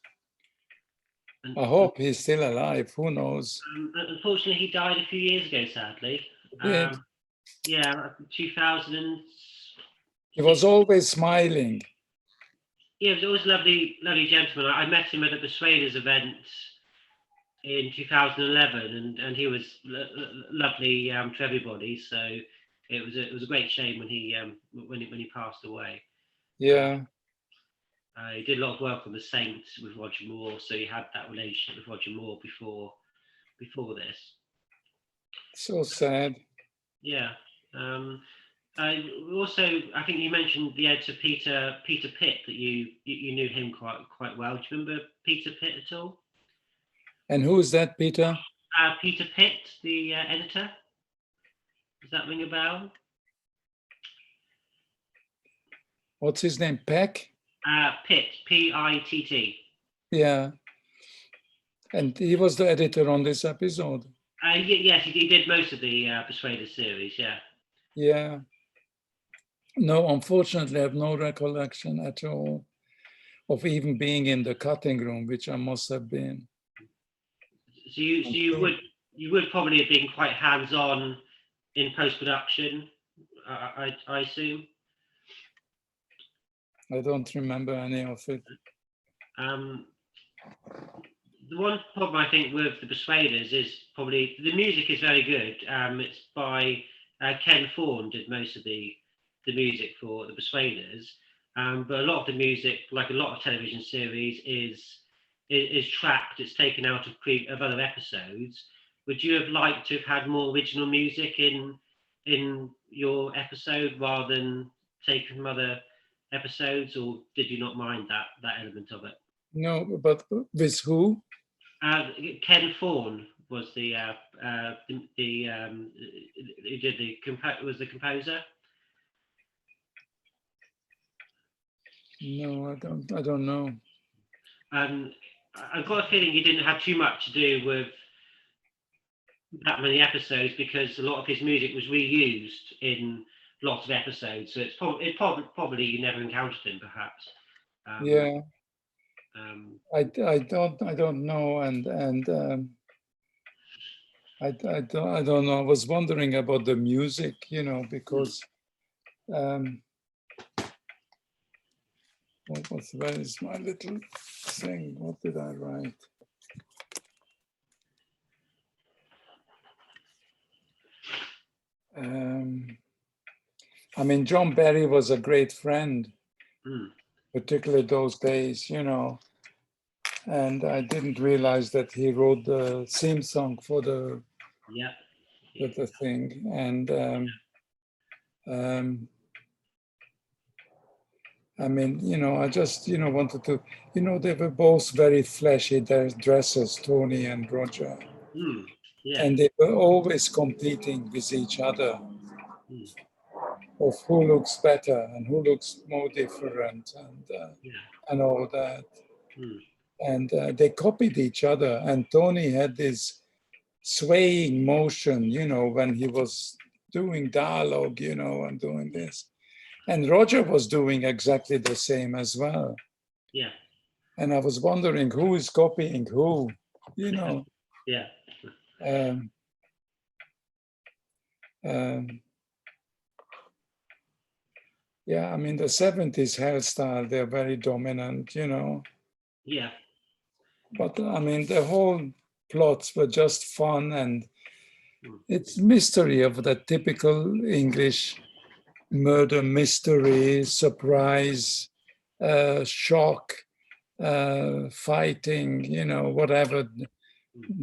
And, I hope he's still alive. Who knows? unfortunately, he died a few years ago, sadly. He did. Yeah, 2000. He was always smiling. Yeah, he was always a lovely, lovely gentleman. I met him at a Persuaders event in 2011, and he was lovely to everybody. So it was a great shame when he passed away. Yeah. He did a lot of work on The Saints with Roger Moore, so he had that relationship with Roger Moore before this. So sad. Yeah. Also, I think you mentioned the editor Peter Pitt, that you knew him quite well. Do you remember Peter Pitt at all? And who's that, Peter? Peter Pitt, the editor. Does that ring a bell? What's his name? Peck? Pitt, Pitt. Yeah. And he was the editor on this episode. Yes, he did most of the Persuaders series, yeah. Yeah. No, unfortunately, I have no recollection at all of even being in the cutting room, which I must have been. So you would probably have been quite hands-on in post-production, I assume. I don't remember any of it. The one problem I think with The Persuaders is probably the music is very good. It's by Ken Thorne did most of the music for The Persuaders, but a lot of the music, like a lot of television series, is tracked. It's taken out of other episodes. Would you have liked to have had more original music in your episode rather than taken from other episodes, or did you not mind that element of it? No, but with who? Ken Thorne was the was the composer. No, I don't know. I've got a feeling he didn't have too much to do with that many episodes, because a lot of his music was reused in lots of episodes. So it's probably you never encountered him, perhaps. Yeah. I don't know, and I don't know. I was wondering about the music, because where is my little thing? What did I write? I mean, John Barry was a great friend, particularly those days, and I didn't realize that he wrote the theme song for the thing. And I mean, I just, wanted to, they were both very flashy dresses, Tony and Roger. And they were always competing with each other of who looks better and who looks more different and all that. And they copied each other. And Tony had this swaying motion, when he was doing dialogue, and doing this. And Roger was doing exactly the same as well. Yeah. And I was wondering who is copying who, Yeah. Yeah, I mean, the 70s hairstyle, they're very dominant, Yeah. But I mean, the whole plots were just fun, and it's mystery of the typical English murder mystery, surprise, shock, fighting, you know, whatever,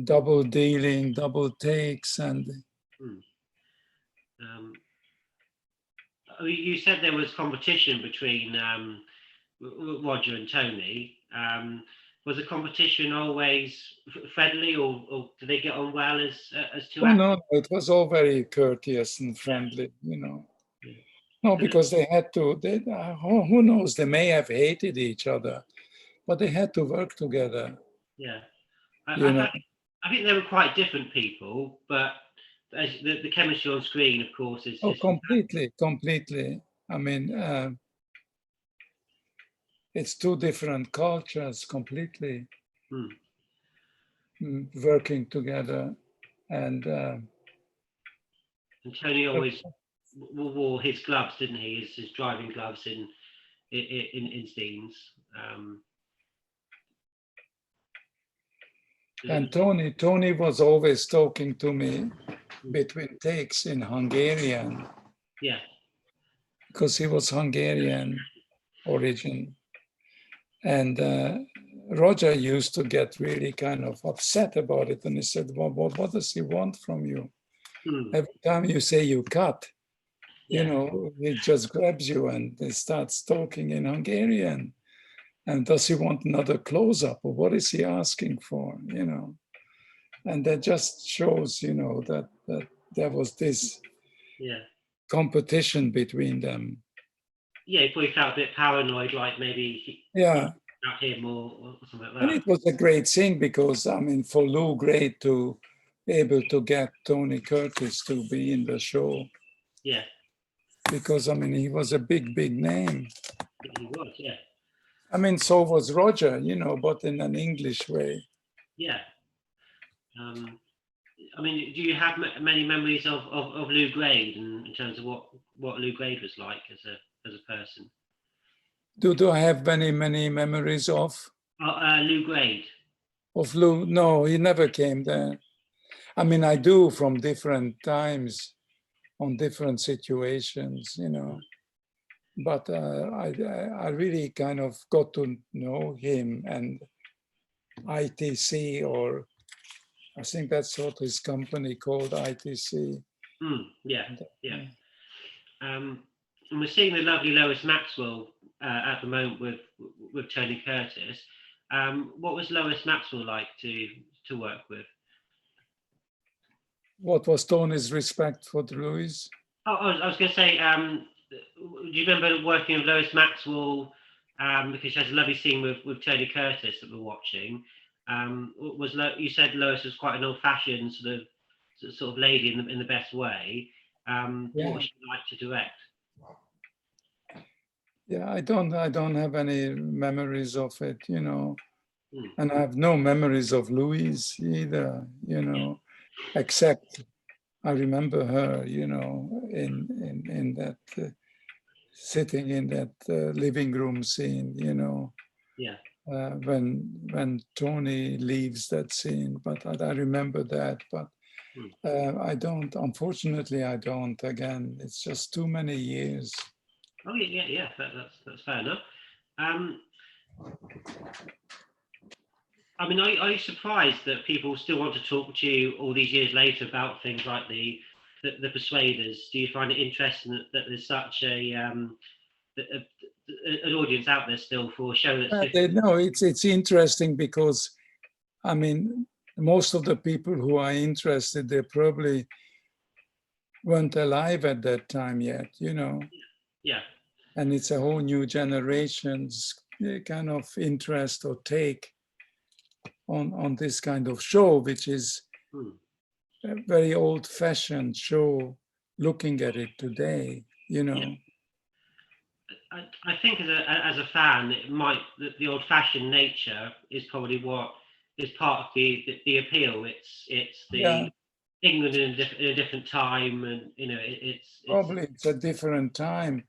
double dealing, double takes, and you said there was competition between Roger and Tony. Was the competition always friendly, or did they get on well as two oh actors? no, it was all very courteous and friendly, you know. Yeah. No, because they had to. Who knows? They may have hated each other, but they had to work together. Yeah, You know. I think they were quite different people, but as the chemistry on screen, of course, is Completely. I mean, it's two different cultures completely working together, and Tony always wore his gloves, didn't he? His driving gloves in scenes. And Tony was always talking to me between takes in Hungarian. Yeah. Because he was Hungarian origin. And Roger used to get really kind of upset about it. And he said, well, what does he want from you? Every time you say you cut, you know, he just grabs you and he starts talking in Hungarian. And does he want another close-up, or what is he asking for, you know? And that just shows, you know, that there was this competition between them. Yeah, he probably felt a bit paranoid, like maybe not him or something like that. And it was a great thing because, I mean, for Lou Gray to be able to get Tony Curtis to be in the show. Yeah. Because, I mean, he was a big name. He was, yeah. I mean, so was Roger, you know, but in an English way. Yeah. I mean, do you have many memories of Lou Grade in terms of what Lou Grade was like as a person? Do I have many memories of? Lou Grade. Of Lou? No, he never came there. I mean, I do from different times on different situations, you know. But I really kind of got to know him and ITC, or I think that's what his company called, ITC. Yeah. And we're seeing the lovely Lois Maxwell at the moment with Tony Curtis. What was Lois Maxwell like to work with? What was Tony's respect for Louis? Oh, I was going to say, do you remember working with Lois Maxwell? Because she has a lovely scene with Tony Curtis that we're watching. You said Lois was quite an old-fashioned sort of lady in the best way. What was she like to direct? Yeah, I don't have any memories of it, you know, and I have no memories of Louise either, you know, except I remember her, you know, in that sitting in that living room scene, you know. Yeah. When Tony leaves that scene, but I remember that, but I don't. Unfortunately, I don't. Again, it's just too many years. Oh yeah. That's fair enough. I mean, are you surprised that people still want to talk to you all these years later about things like the Persuaders? Do you find it interesting that there's such an audience out there still for a show that's different? No, it's interesting because, I mean, most of the people who are interested, they probably weren't alive at that time yet, you know. Yeah. And it's a whole new generation's kind of interest or take on this kind of show, which is a very old-fashioned show, looking at it today, you know. Yeah. I think as a fan, it might the old-fashioned nature is probably what is part of the appeal. It's the England in a different time, and you know it's probably a different time.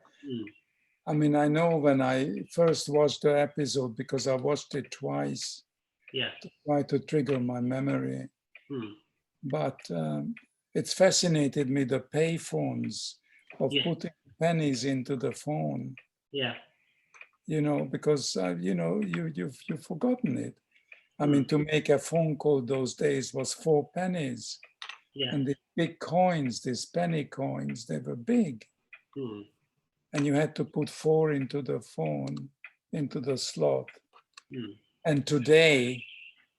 I mean, I know when I first watched the episode, because I watched it twice. Yeah. To try to trigger my memory. But it's fascinated me, the pay phones of putting pennies into the phone. Yeah. because you've forgotten it. I mean, to make a phone call those days was 4 pennies. Yeah. And the big coins, these penny coins, they were big. Mm. And you had to put 4 into the phone, into the slot. Mm. And today,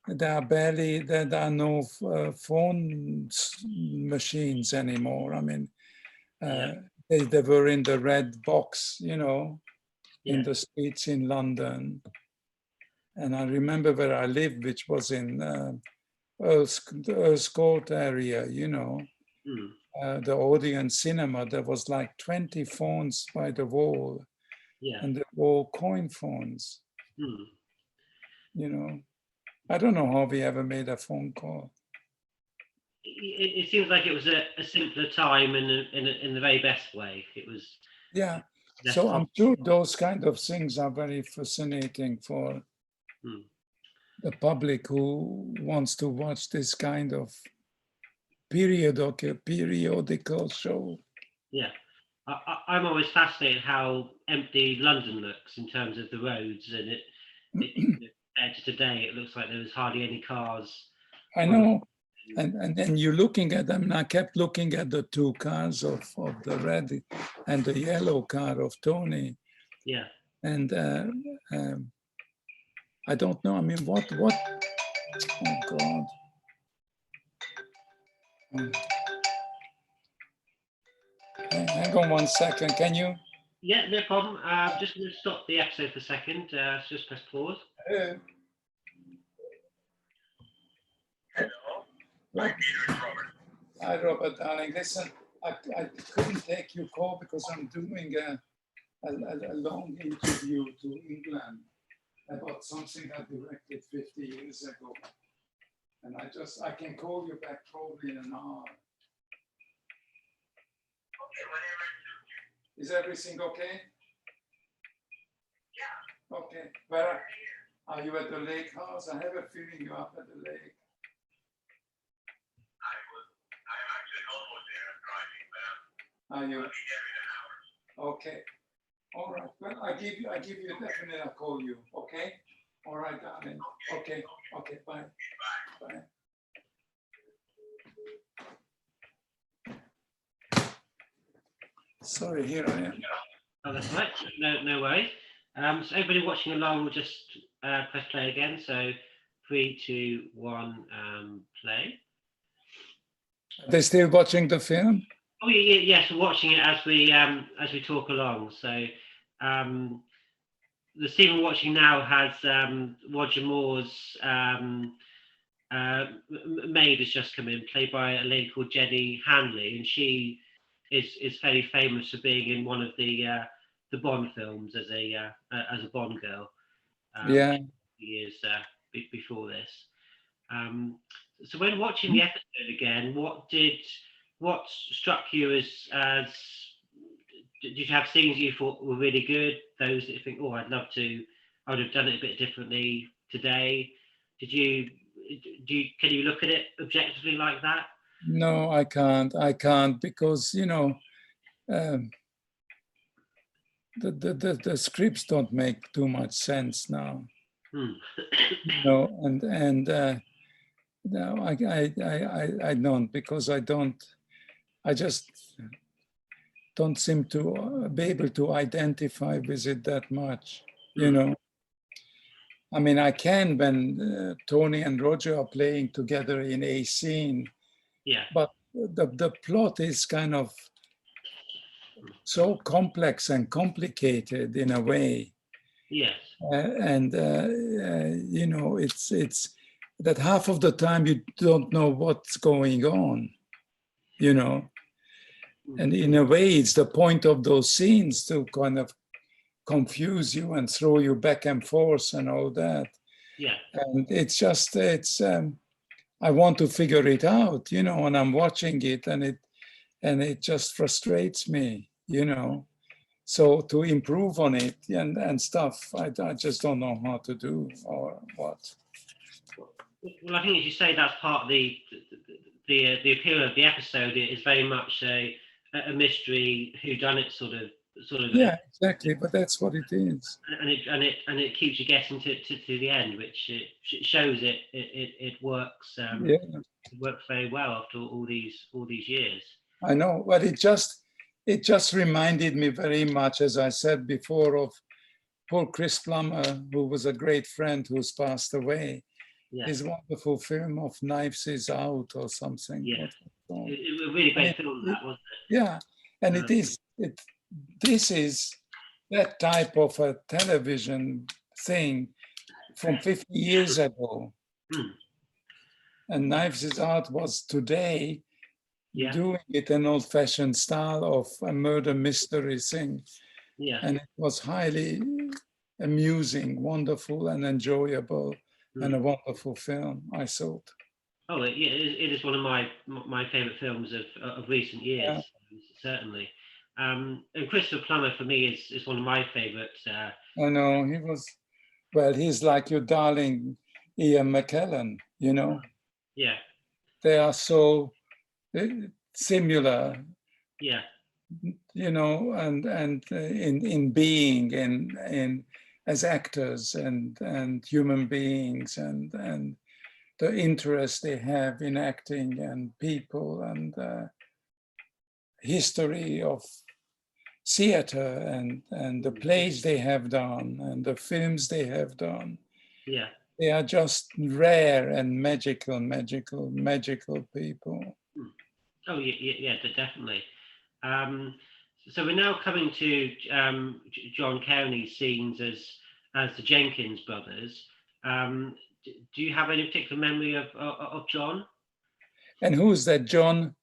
there are no phone machines anymore. I mean, they were in the red box, in the streets in London. And I remember where I lived, which was in the Earl's Court area, the Odeon Cinema. There was like 20 phones by the wall, and they were all coin phones. I don't know how we ever made a phone call. It seems like it was a simpler time in the very best way. It was. Yeah. So I'm sure those kind of things are very fascinating for the public who wants to watch this kind of periodical show. Yeah. I'm always fascinated how empty London looks in terms of the roads, and it compared to today, it looks like there was hardly any cars. I know, and then you're looking at them, and I kept looking at the 2 cars of the red and the yellow car of Tony. Yeah. And I don't know. I mean, what? Oh God. Hang on 1 second. Can you? Yeah, no problem. I'm just going to stop the episode for a second. Just press pause. Hello. Hi, Robert, darling. Listen, I couldn't take your call because I'm doing a long interview to England about something I directed 50 years ago. And I can call you back probably in an hour. Okay, whatever. Is everything okay? Yeah. Okay. Where are you at the lake house? I have a feeling you're up at the lake. I'm actually almost there. I'm driving, but I'll be there in an hour. Okay. All right. Well, I give you definitely. I'll call you. Okay. All right, darling. Okay. Okay. Bye. Bye. Sorry, here I am. Oh, that's right. No worries. So everybody watching along will just press play again. So 3, 2, 1, play. Are they still watching the film? Oh yes, we're watching it as we talk along. So the scene we're watching now has Roger Moore's maid has just come in, played by a lady called Jenny Hanley, and she is fairly famous for being in one of the Bond films as a Bond girl. Years before this. So when watching the episode again, what struck you as did you have scenes you thought were really good? Those that you think, oh, I would have done it a bit differently today. Can you look at it objectively like that? No, I can't because the scripts don't make too much sense now. No, no, I don't, because I just don't seem to be able to identify with it that much, I mean, I can when Tony and Roger are playing together in a scene, but the plot is kind of so complex and complicated in a way. Yes. It's that half of the time you don't know what's going on, And in a way, it's the point of those scenes to kind of confuse you and throw you back and forth and all that. Yeah. And it's I want to figure it out, and I'm watching it, and it just frustrates me, So to improve on it and stuff, I just don't know how to do or what. Well, I think, as you say, that's part of the appeal of the episode. It is very much a mystery whodunit sort of sort of, Yeah, exactly. But that's what it is. and it keeps you getting to the end, which it shows it works. Yeah, It works very well after all these years. I know. But it just reminded me very much, as I said before, of poor Chris Plummer, who was a great friend who's passed away. Yeah, His wonderful film of Knives Is Out or something. yeah. What's it called? A really And great film, that, wasn't yeah, and it? it is. This is that type of a television thing from 50 years ago. Hmm. And Knives Is Out was today Yeah, doing it an old-fashioned style of a murder mystery thing. yeah. And it was highly amusing, wonderful, and enjoyable, and a wonderful film, I thought. Oh, it is one of my favourite films of recent years, Yeah. certainly. And Christopher Plummer for me is one of my favourites. I know he was, well, he's like your darling Ian McKellen, you know. Yeah, They are so similar, yeah, you know, and in being and as actors and human beings and the interest they have in acting and people and history of theater and the plays they have done and the films they have done. yeah. They are just rare and magical people. Oh, yeah, definitely. Um, so we're now coming to John Kearney's scenes as the Jenkins brothers. Do you have any particular memory of John? And who's that, John?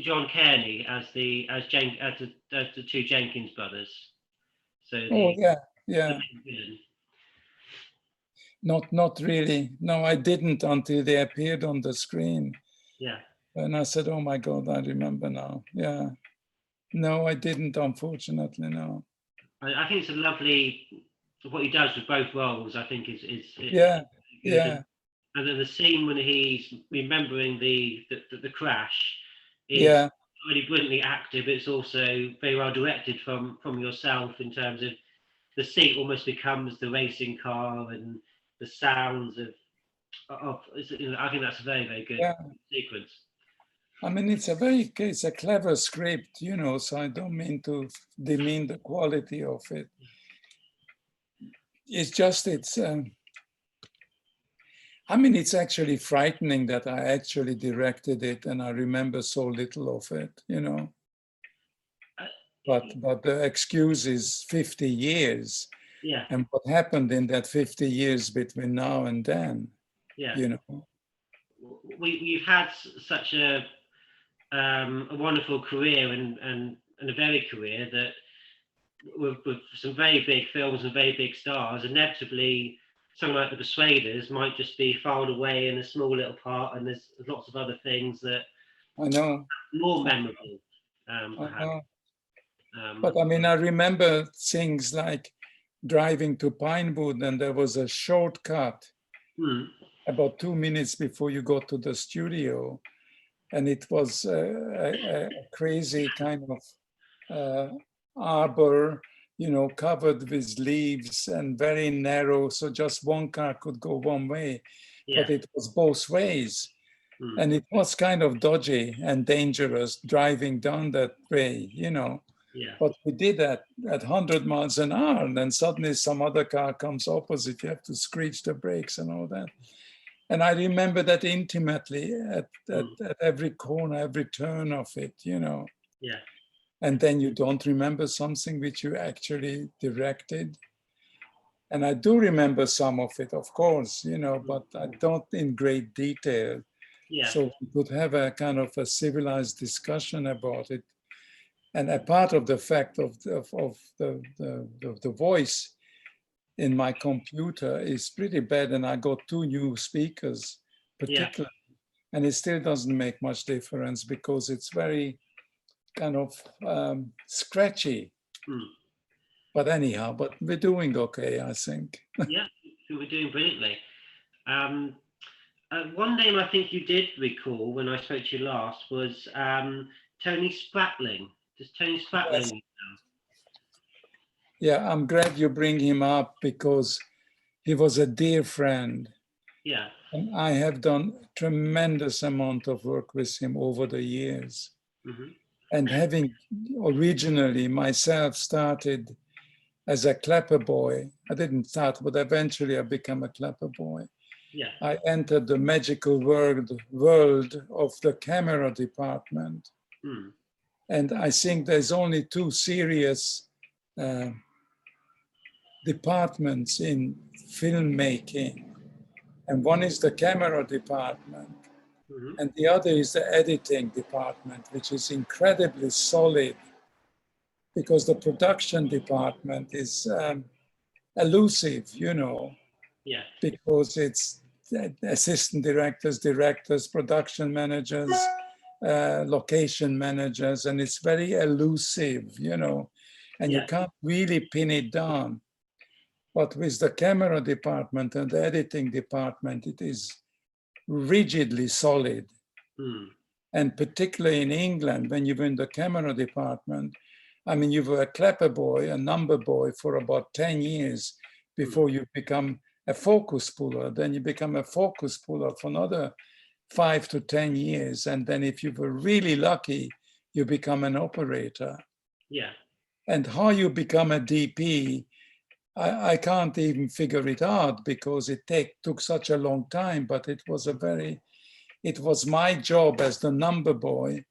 John Kearney as the two Jenkins brothers. So Oh, the yeah. Not really. No, I didn't until they appeared on the screen. Yeah. And I said, oh my God, I remember now. Yeah. No, I didn't, unfortunately, no. I think it's a lovely, what he does with both roles, I think is Yeah, good. yeah, And then the scene when he's remembering the crash is yeah. really brilliantly acted, but it's also very well directed from yourself in terms of the seat almost becomes the racing car and the sounds of I think that's a very, very good Yeah. sequence. I mean, it's a clever script, you know, so I don't mean to demean the quality of it. It's just, I mean, it's actually frightening that I actually directed it and I remember so little of it, you know. But the excuse is 50 years. Yeah. And what happened in that 50 years between now and then, Yeah. you know. We've had such a wonderful career and a varied career that with some very big films and very big stars, inevitably something like The Persuaders might just be filed away in a small little part, and there's lots of other things that I know. more memorable. I Perhaps. know. But I mean, I remember things like driving to Pinewood, and there was a shortcut about 2 minutes before you got to the studio. And it was a crazy kind of arbor, you know, covered with leaves and very narrow. So just one car could go one way, but it was both ways. And it was kind of dodgy and dangerous driving down that way, you know. Yeah. But we did that at 100 miles an hour, and then suddenly some other car comes opposite. You have to screech the brakes and all that. And I remember that intimately at every corner, every turn of it, you know. Yeah. And then you don't remember something which you actually directed. And I do remember some of it, of course, you know, but I don't in great detail. Yeah. So we could have a kind of a civilized discussion about it. And a part of the fact of the voice in my computer is pretty bad, and I got 2 new speakers, particularly, and it still doesn't make much difference because it's very kind of scratchy. But anyhow, but we're doing okay, I think. Yeah, we're doing brilliantly. One name I think you did recall when I spoke to you last was Tony Spratling. Does Tony Spratling? Yes. Yeah, I'm glad you bring him up because he was a dear friend. Yeah. And I have done tremendous amount of work with him over the years. Mm-hmm. And having originally myself started as a clapper boy, I didn't start, but eventually I became a clapper boy. Yeah. I entered the magical world of the camera department. Mm. And I think there's only two serious departments in filmmaking. And one is the camera department, Mm-hmm. and the other is the editing department, which is incredibly solid because the production department is elusive, Yeah. because it's assistant directors, directors, production managers, location managers, and it's very elusive, and you Yeah. can't really pin it down. But with the camera department and the editing department, it is rigidly solid. Mm. And particularly in England, when you were in the camera department, I mean, you were a clapper boy, a number boy for about 10 years before you become a focus puller. Then you become a focus puller for another 5 to 10 years. And then if you were really lucky, you become an operator. Yeah. And how you become a DP, I can't even figure it out because it took such a long time, but it was my job as the number boy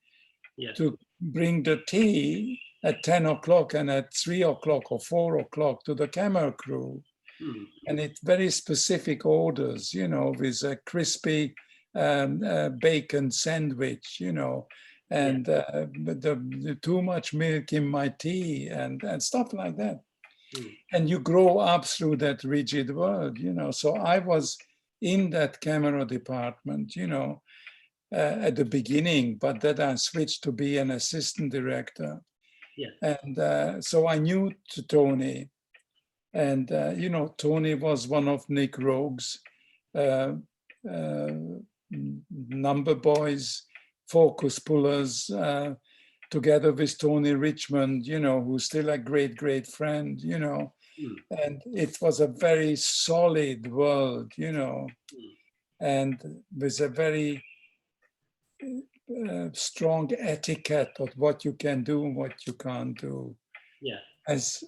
to bring the tea at 10 o'clock and at 3 o'clock or 4 o'clock to the camera crew. Mm. And it's very specific orders, with a crispy bacon sandwich, and the too much milk in my tea and stuff like that. Mm. And you grow up through that rigid world, So I was in that camera department, at the beginning, but then I switched to be an assistant director. Yeah. And so I knew Tony. And, Tony was one of Nick Rogue's number boys, focus pullers, together with Tony Richmond, who's still a great, great friend, and it was a very solid world, and with a very strong etiquette of what you can do and what you can't do. Yeah. As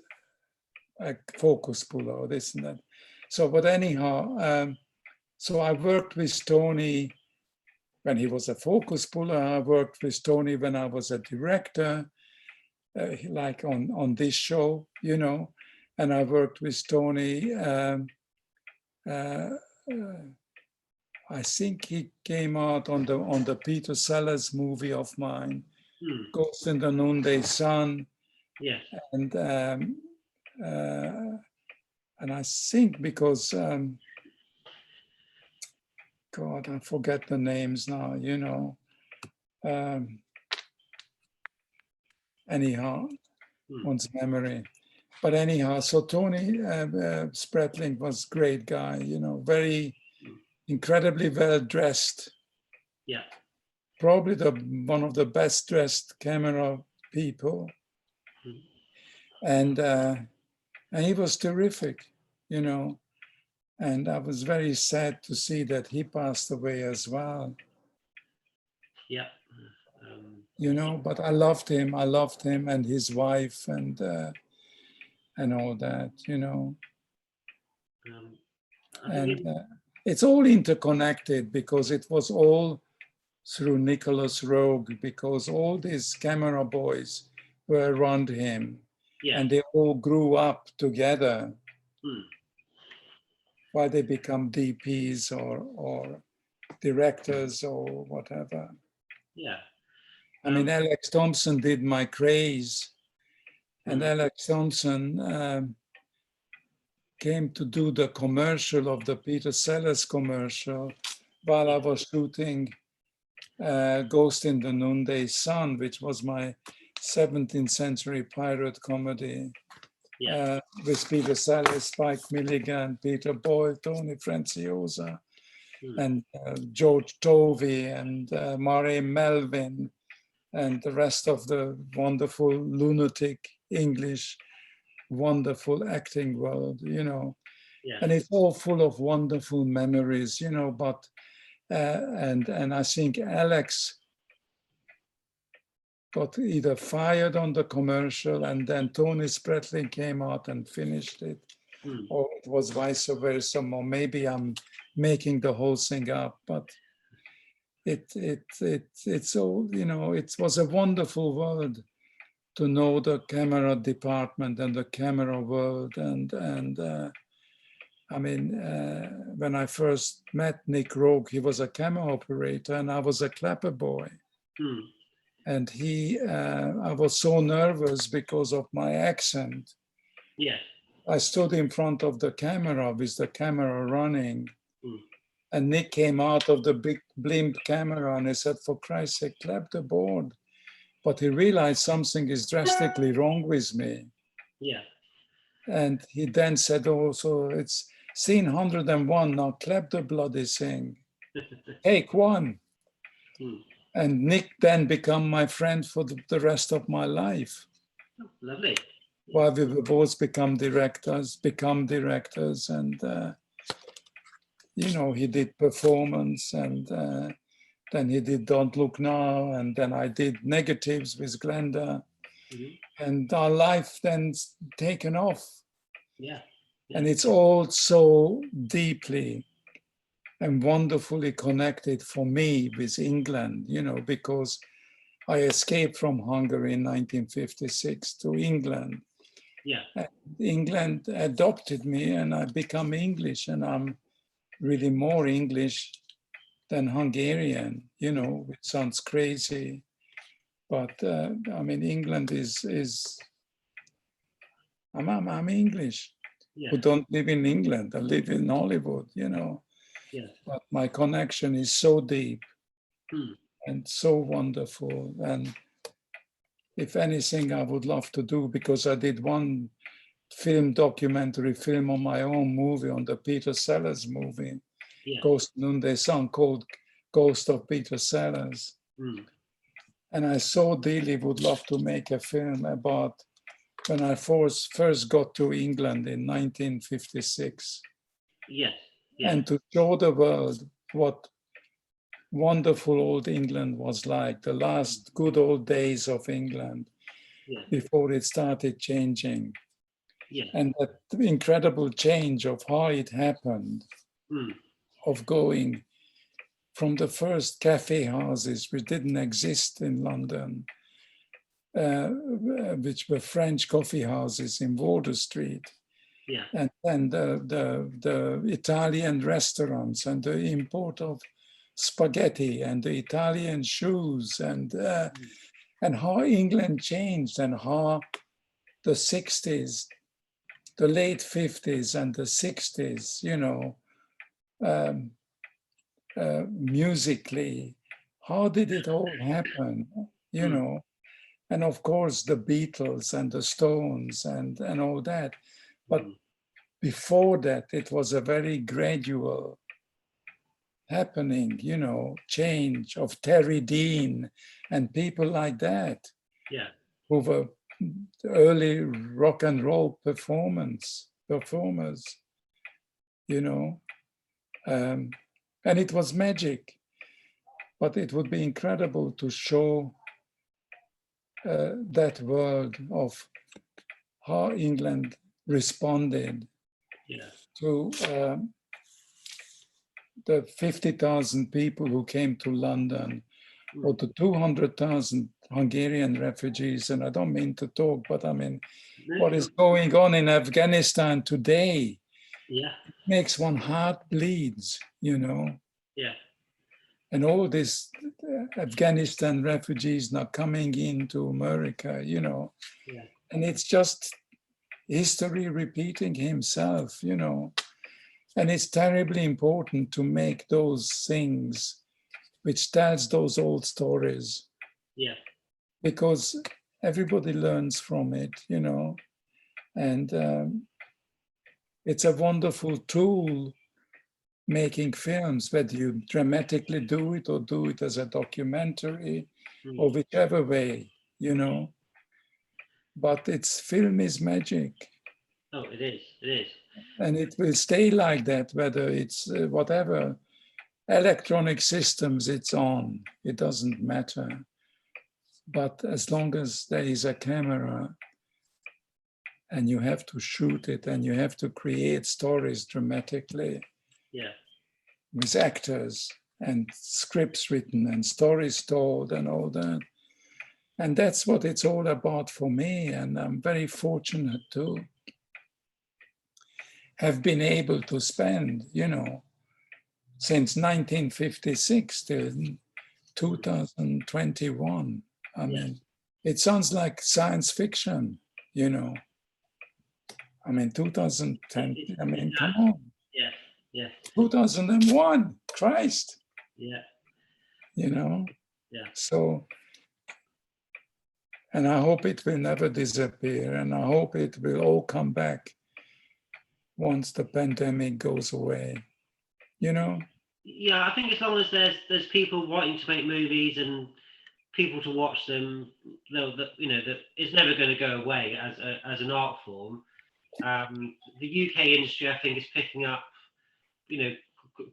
a focus puller, this and that. So, but anyhow, so I worked with Tony when he was a focus puller. I worked with Tony when I was a director, like on this show, and I worked with Tony. I think he came out on the Peter Sellers movie of mine, Ghost in the Noonday Sun. Yes. And I think because God, I forget the names now, anyhow, one's memory. But anyhow, so Tony Spratling was a great guy, very incredibly well dressed. Yeah. Probably one of the best dressed camera people. And he was terrific, and I was very sad to see that he passed away as well. Yeah. But I loved him and his wife and all that, and it's all interconnected because it was all through Nicholas Rogue, because all these camera boys were around him, and they all grew up together. Why they become DPs or directors or whatever. Yeah. I mean, Alex Thompson did My Craze, and Alex Thompson came to do the commercial of the Peter Sellers commercial while I was shooting Ghost in the Noonday Sun, which was my 17th century pirate comedy. With Peter Sellers, Spike Milligan, Peter Boyle, Tony Franciosa, and George Tovey, and Murray Melvin, and the rest of the wonderful lunatic English wonderful acting world, Yeah. and it's all full of wonderful memories, but and I think Alex got either fired on the commercial and then Tony Spratling came out and finished it, or it was vice versa, or maybe I'm making the whole thing up, but it's all, it was a wonderful world to know the camera department and the camera world. And I mean, when I first met Nick Rogue, he was a camera operator and I was a clapper boy. And I was so nervous because of my accent. Yeah. I stood in front of the camera with the camera running. And Nick came out of the big blimp camera and he said, for Christ's sake, clap the board. But he realized something is drastically wrong with me. Yeah. And he then said, oh, so it's scene 101, now clap the bloody thing. Take one. And Nick then became my friend for the rest of my life. Oh, lovely. While we both become directors, and he did performance, and then he did Don't Look Now, and then I did negatives with Glenda, and our life then taken off. Yeah. And it's all so deeply and wonderfully connected for me with England, because I escaped from Hungary in 1956 to England. Yeah. And England adopted me and I become English, and I'm really more English than Hungarian, which sounds crazy. But I mean, England is I'm English, who don't live in England. I live in Hollywood, Yeah. But my connection is so deep and so wonderful. And if anything, I would love to do, because I did one documentary film on my own movie, on the Peter Sellers movie, Ghost Noonday Sun, called Ghost of Peter Sellers. And I so dearly would love to make a film about when I first got to England in 1956. Yes. And to show the world what wonderful old England was like, the last good old days of England before it started changing. And that incredible change of how it happened, of going from the first cafe houses, which didn't exist in London, which were French coffee houses in Wardour Street, and then the Italian restaurants and the import of spaghetti and the Italian shoes, and how England changed, and how the 60s, the late 50s and the 60s, musically, how did it all happen, And of course, the Beatles and the Stones and all that. But before that, it was a very gradual happening, change of Terry Dean and people like that, who were early rock and roll performers, and it was magic. But it would be incredible to show that world of how England responded to the 50,000 people who came to London, or the 200,000 Hungarian refugees. And I don't mean to talk, but I mean, what is going on in Afghanistan today makes one heart bleeds, And all these Afghanistan refugees now coming into America, And it's just history repeating himself, And it's terribly important to make those things which tells those old stories. Because everybody learns from it, And it's a wonderful tool, making films, whether you dramatically do it or do it as a documentary, or whichever way, But film is magic, Oh, it is. It is. And it will stay like that, whether it's whatever electronic systems it's on, it doesn't matter. But as long as there is a camera and you have to shoot it and you have to create stories dramatically Yeah. with actors and scripts written and stories told and all that. And that's what it's all about for me. And I'm very fortunate to have been able to spend, since 1956 till 2021. I mean, it sounds like science fiction, I mean, 2010, I mean, come on. Yeah, yeah. 2001, Christ. Yeah. Yeah. So, and I hope it will never disappear, and I hope it will all come back once the pandemic goes away, Yeah, I think as long as there's people wanting to make movies and people to watch them, that it's never going to go away as an art form. The UK industry, I think, is picking up,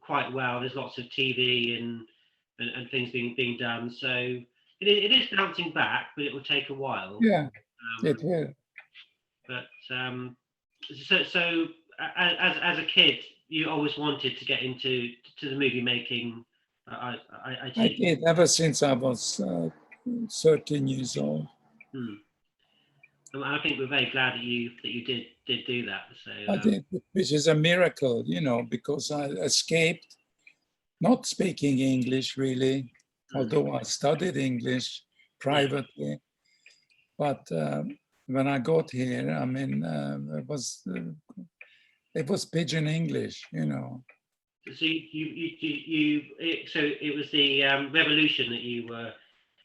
quite well. There's lots of TV and things being done. So it is bouncing back, but it will take a while. Yeah, it will. But so as a kid, you always wanted to get into the movie making. I did ever since I was 13 years old. And I think we're very glad that you did do that. So I did, which is a miracle, because I escaped not speaking English really, although I studied English privately. But when I got here, I mean, it was pidgin English, So so it was the revolution that you were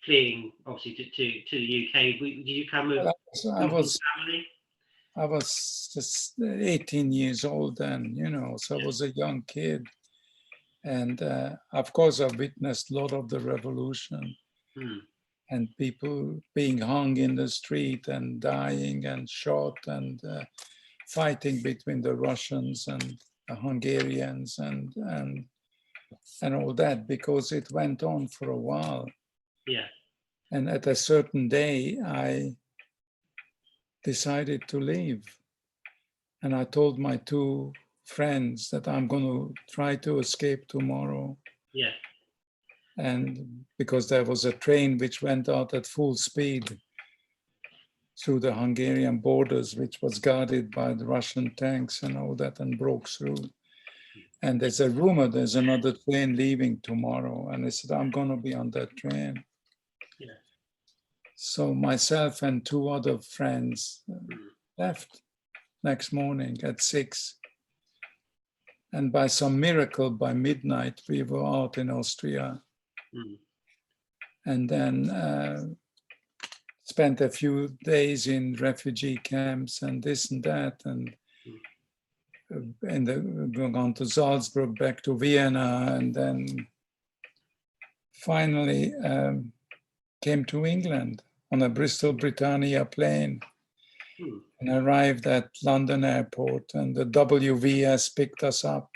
fleeing, obviously, to the UK. Did you come with family? I was just 18 years old then, so I was a young kid. And of course, I witnessed a lot of the revolution and people being hung in the street and dying and shot and fighting between the Russians and the Hungarians and all that, because it went on for a while. Yeah. And at a certain day, I decided to leave. And I told my two friends that I'm going to try to escape tomorrow. Yeah. And because there was a train which went out at full speed through the Hungarian borders, which was guarded by the Russian tanks and all that, and broke through. And there's a rumor there's another train leaving tomorrow. And I said, I'm going to be on that train. Yeah. So myself and two other friends left next morning at 6. And by some miracle, by midnight, we were out in Austria. And then spent a few days in refugee camps and this and that. And we're gone to Salzburg, back to Vienna, and then finally came to England on a Bristol Britannia plane and arrived at London airport, and the WVS picked us up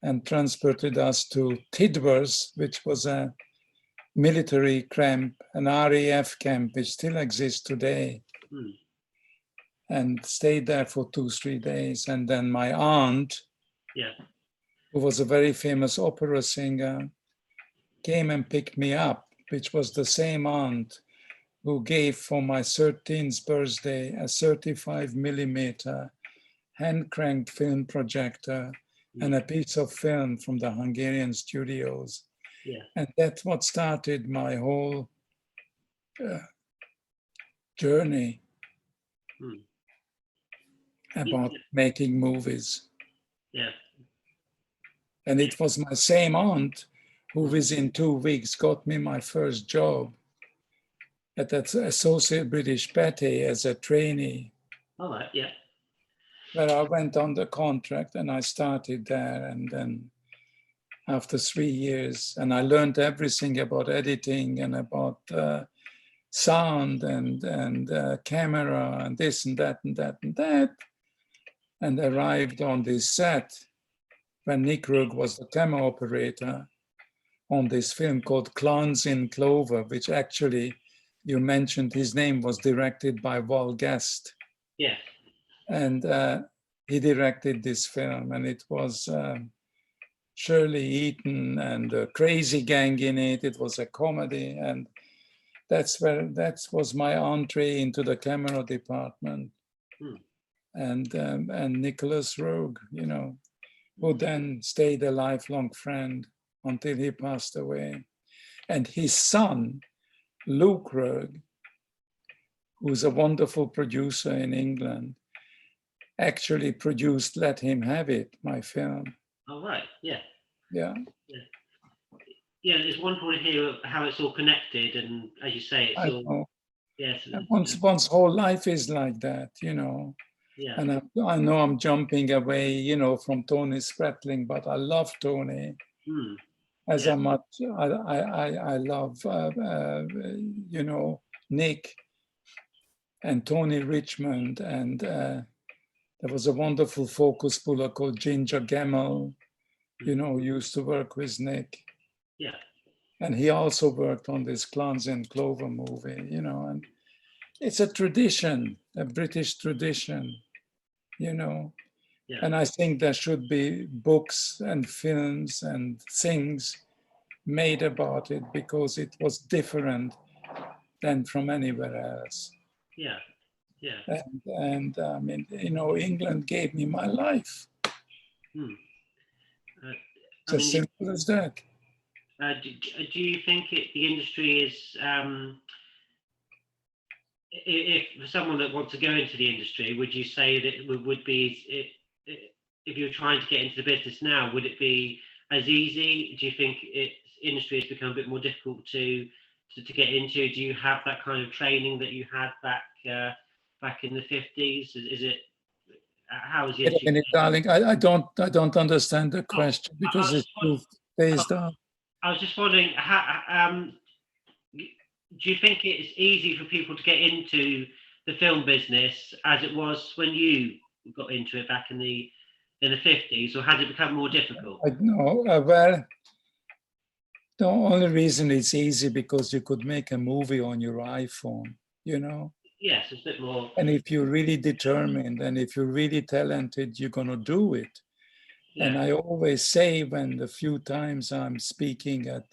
and transported us to Tidworth, which was a military camp, an RAF camp, which still exists today, and stayed there for 2-3 days. And then my aunt, who was a very famous opera singer, came and picked me up, which was the same aunt who gave for my 13th birthday a 35mm hand-cranked film projector and a piece of film from the Hungarian studios. And that's what started my whole journey about making movies. And it was my same aunt who within 2 weeks got me my first job at that Associate British Patty as a trainee. All right, yeah. Where I went on the contract and I started there, and then after 3 years, and I learned everything about editing and about sound and camera and this and that and that and that. and arrived on this set when Nick Rugg was the camera operator on this film called Clowns in Clover, which actually, you mentioned his name, was directed by Val Guest. Yes. And he directed this film, and it was Shirley Eaton and a crazy gang in it. It was a comedy, and that was my entree into the camera department. And Nicholas Roeg, you know, who then stayed a lifelong friend until he passed away. And his son, Luke Roeg, who's a wonderful producer in England, actually produced Let Him Have It, my film. Oh, right, yeah. Yeah. Yeah, it's wonderful to hear how it's all connected, and as you say, it's all. Yes. One's whole life is like that, you know. Yeah. And I know I'm jumping away, you know, from Tony Spratling, but I love Tony as much. I love, you know, Nick and Tony Richmond, and there was a wonderful focus puller called Ginger Gemmell, you know, who used to work with Nick. Yeah. And he also worked on this Clowns in Clover movie, you know, and it's a tradition, a British tradition, you know. Yeah. And I think there should be books and films and things made about it because it was different than from anywhere else. Yeah, yeah. And I mean, you know, England gave me my life. It's as simple as that. Do you think the industry is, if someone that wants to go into the industry, would you say that it would be, if you're trying to get into the business now, would it be as easy? Do you think industry has become a bit more difficult to get into? Do you have that kind of training that you had back in the 50s? Is it, how is it? Darling, I don't understand the question because it's too phased out. I was just wondering, how, do you think it's easy for people to get into the film business as it was when you got into it back in the 50s, or has it become more difficult? No, well, the only reason it's easy because you could make a movie on your iPhone, you know? Yes, it's a bit more. And if you're really determined and if you're really talented, you're going to do it. Yeah. And I always say when the few times I'm speaking at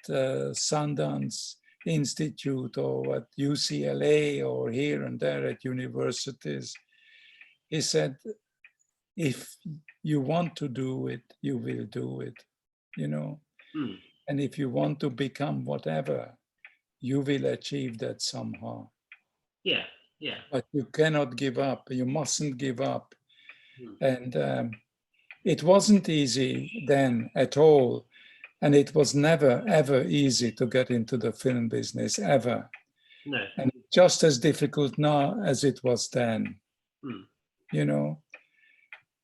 Sundance Institute or at UCLA or here and there at universities, he said, if you want to do it, you will do it, you know? And if you want to become whatever, you will achieve that somehow. Yeah, yeah. But you cannot give up. You mustn't give up. And it wasn't easy then at all. And it was never, ever easy to get into the film business, ever. No. And just as difficult now as it was then, you know?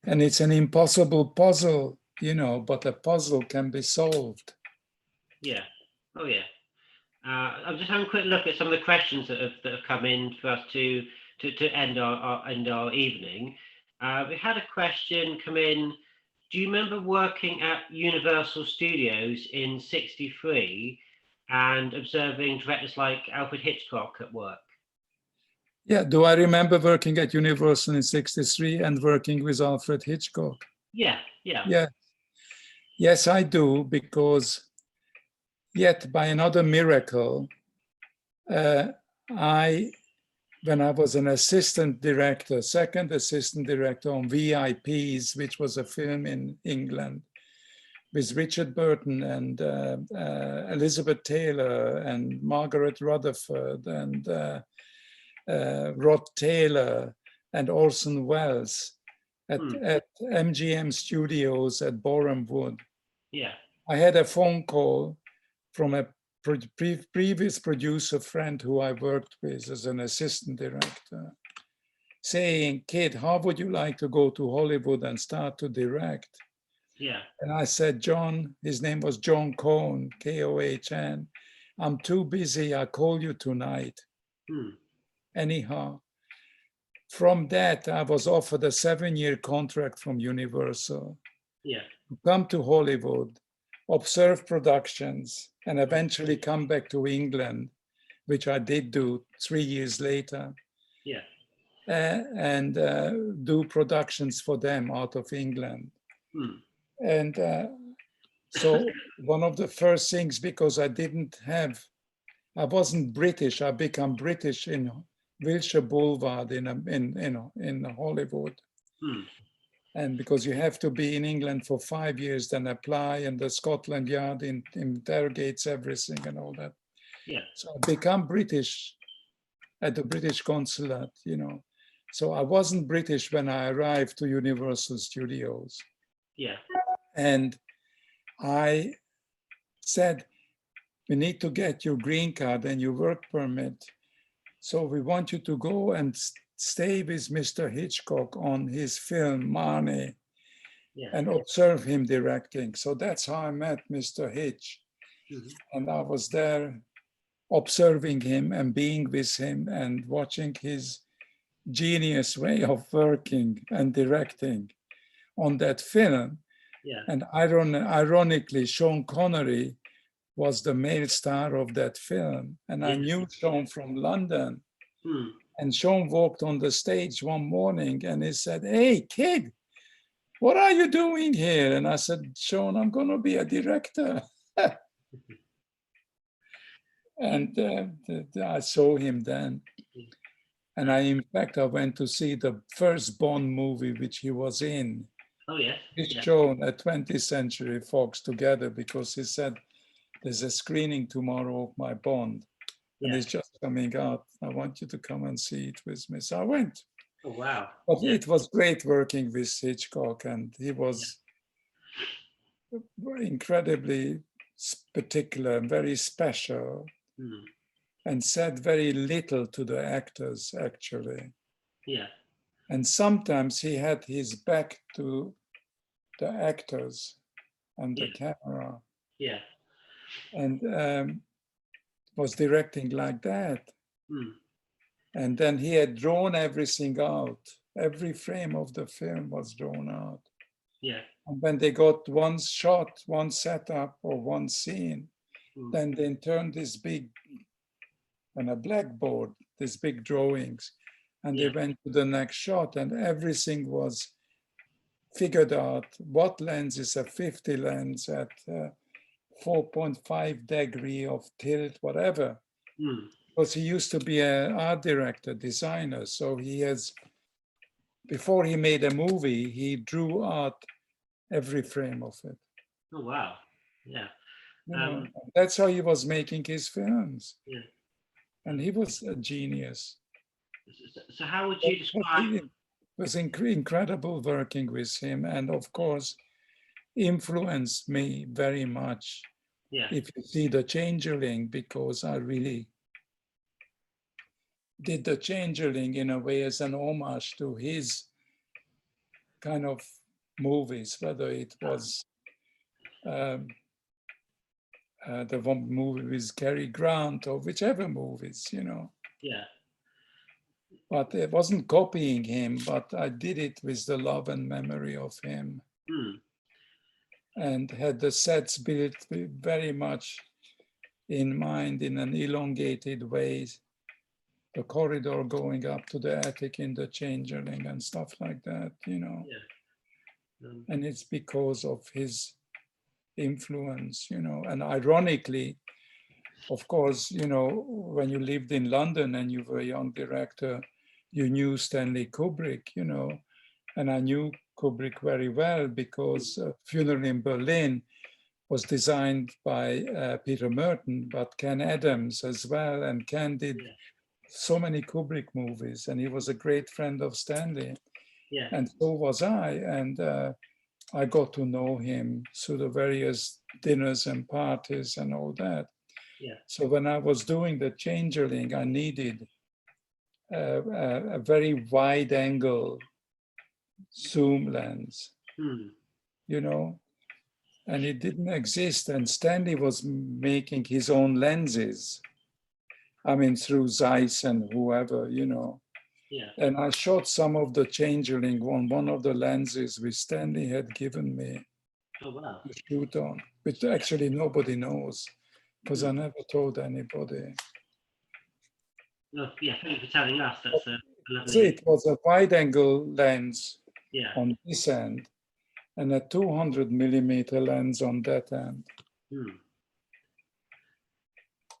And it's an impossible puzzle, you know, but a puzzle can be solved. Yeah. Oh, yeah. I'm just having a quick look at some of the questions that have come in for us to end our evening. We had a question come in. Do you remember working at Universal Studios in '63 and observing directors like Alfred Hitchcock at work? Yeah, do I remember working at Universal in '63 and working with Alfred Hitchcock? Yeah, yeah. Yeah. Yes, I do, because yet by another miracle, when I was an assistant director, second assistant director on VIPs, which was a film in England with Richard Burton and Elizabeth Taylor and Margaret Rutherford and Rod Taylor and Orson Welles at MGM Studios at Boreham Wood. Yeah. I had a phone call from a previous producer friend who I worked with as an assistant director, saying, "Kid, how would you like to go to Hollywood and start to direct?" Yeah. And I said, "John," his name was John Cohn, K-O-H-N, "I'm too busy. I'll call you tonight." Anyhow, from that, I was offered a 7-year contract from Universal Yeah. to come to Hollywood, observe productions, and eventually come back to England, which I did do 3 years later, Yeah. and do productions for them out of England. Hmm. And so one of the first things, because I wasn't British, I became British in Wilshire Boulevard in Hollywood. Hmm. And because you have to be in England for 5 years, then apply, and the Scotland Yard interrogates everything and all that. Yeah. So I become British at the British consulate, So I wasn't British when I arrived to Universal Studios. Yeah. And I said, we need to get your green card and your work permit. So we want you to go and stay with Mr. Hitchcock on his film, Marnie, Yeah. and observe him directing. So that's how I met Mr. Hitch. Mhm. And I was there observing him and being with him and watching his genius way of working and directing on that film. Yeah. And ironically, Sean Connery was the male star of that film. And I Yes. knew Sean from London. Hmm. And Sean walked on the stage one morning and he said, "Hey, kid, what are you doing here?" And I said, "Sean, I'm going to be a director." And I saw him then. And in fact, I went to see the first Bond movie, which he was in. Oh, yes. It's Yeah. shown at 20th Century Fox together, because he said, there's a screening tomorrow of my Bond. And Yeah. it's just coming out. I want you to come and see it with me. So I went. Oh, wow. But Yeah. it was great working with Hitchcock, and he was incredibly particular and very special, Hmm. and said very little to the actors, actually. Yeah. And sometimes he had his back to the actors and the camera, Yeah. and was directing like that. Hmm. And then he had drawn everything out. Every frame of the film was drawn out. Yeah. And when they got one shot, one setup, or one scene, Hmm. then they turned this big, on a blackboard, these big drawings, and they went to the next shot, and everything was figured out. What lens is a 50 lens at 4.5 degree of tilt, whatever. Hmm. Because he used to be an art director, designer. So he has, before he made a movie, he drew out every frame of it. Oh, wow. Yeah. That's how he was making his films. Yeah. And he was a genius. So how would you describe? It was incredible working with him, and of course, influenced me very much. Yeah. If you see The Changeling, because I really did The Changeling in a way as an homage to his kind of movies, whether it was the one movie with Cary Grant or whichever movies, Yeah. But it wasn't copying him, but I did it with the love and memory of him. Hmm. And had the sets built very much in mind in an elongated way. The corridor going up to the attic in The Changeling and stuff like that, Yeah. And it's because of his influence, And ironically, of course, when you lived in London and you were a young director, you knew Stanley Kubrick, and I knew Kubrick very well because Funeral in Berlin was designed by Peter Merton, but Ken Adams as well. And Ken did so many Kubrick movies, and he was a great friend of Stanley. Yeah. And so was I. And I got to know him through the various dinners and parties and all that. Yeah. So when I was doing The Changeling, I needed a very wide angle zoom lens, and it didn't exist. And Stanley was making his own lenses. I mean, through Zeiss and whoever, Yeah. And I shot some of the Changeling on one of the lenses which Stanley had given me Oh wow. to shoot on, which actually nobody knows because I never told anybody. Well, yeah, thank you for telling us. That's a So lovely. it was a wide angle lens Yeah. on this end and a 200 millimeter lens on that end. Hmm.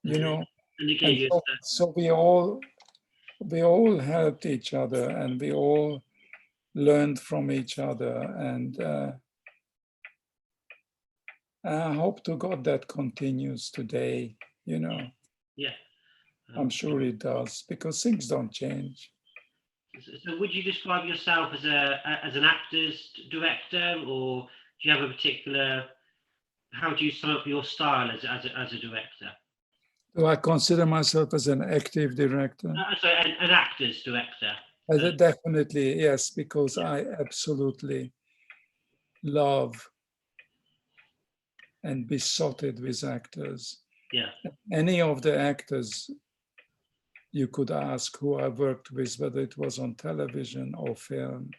You know, And it gave and you. so we all helped each other and we all learned from each other, and I hope to God that continues today, you know. Yeah. I'm sure it does, because things don't change. So would you describe yourself as an actor's director, or do you have a particular? How do you sum up your style as a director? Do I consider myself as an active director? Sorry, an actor's director. Definitely, yes, because I absolutely love and besotted with actors. Yeah. Any of the actors you could ask who I worked with, whether it was on television or film,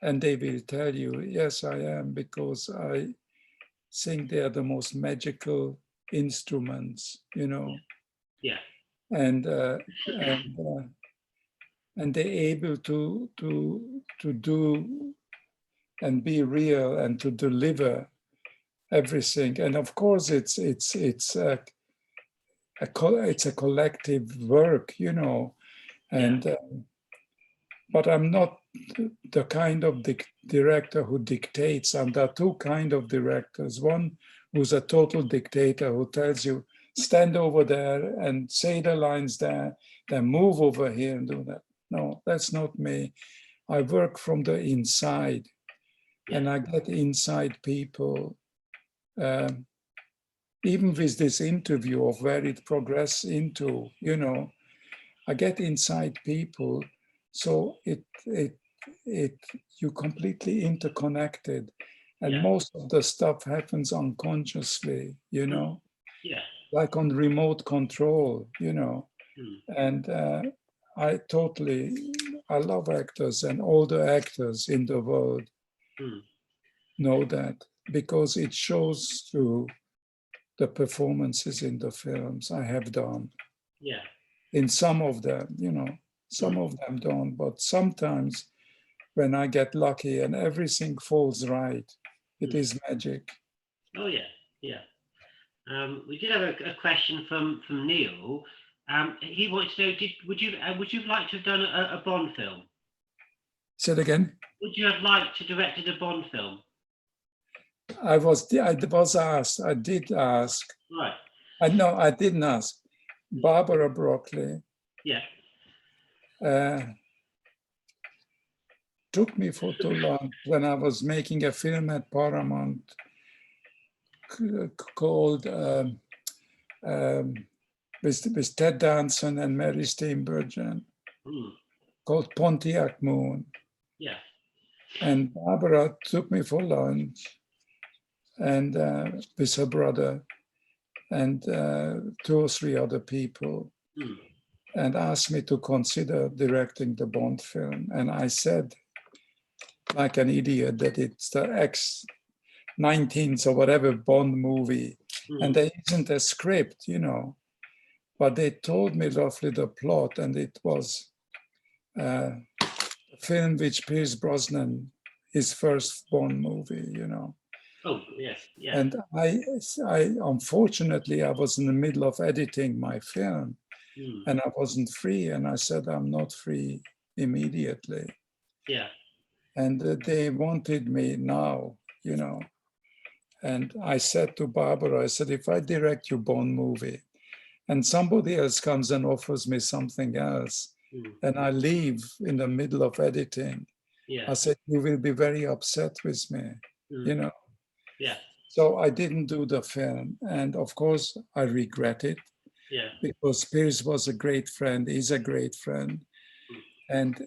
and they will tell you, yes, I am, because I think they are the most magical instruments, you know. Yeah. And they're able to do and be real and to deliver everything. And of course, it's a collective work, you know. And but I'm not the kind of director who dictates. And there are two kinds of directors. One who's a total dictator who tells you, stand over there and say the lines there, then move over here and do that. No, that's not me. I work from the inside, and I get inside people. Even with this interview of where it progressed into, you know, I get inside people, so you completely interconnected, and most of the stuff happens unconsciously, you know, like on remote control, you know, and I love actors, and all the actors in the world know that, because it shows through the performances in the films I have done. Yeah. In some of them, you know, some of them don't, but sometimes when I get lucky and everything falls right, it is magic. Oh yeah, yeah. We did have a question from Neal. He wanted to know, would you like to have done a Bond film? Say it again. Would you have liked to directed a Bond film? I was asked. I did ask. Right. I didn't ask. Barbara Broccoli. Yeah. Took me for too long when I was making a film at Paramount called with Ted Danson and Mary Steenburgen, called Pontiac Moon. Yeah. And Barbara took me for lunch, and with her brother and 2 or 3 other people, and asked me to consider directing the Bond film. And I said, like an idiot, that it's the X-19th or whatever Bond movie, and there isn't a script, you know. But they told me roughly the plot, and it was a film which Pierce Brosnan, his first Bond movie, you know. Oh, yeah, yeah. And I unfortunately, I was in the middle of editing my film, and I wasn't free. And I said, I'm not free immediately. Yeah. And they wanted me now, you know. And I said to Barbara, I said, if I direct your Bond movie and somebody else comes and offers me something else, and I leave in the middle of editing, I said, you will be very upset with me, you know. Yeah. So I didn't do the film. And of course, I regret it. Yeah. Because Pierce was a great friend, he's a great friend. And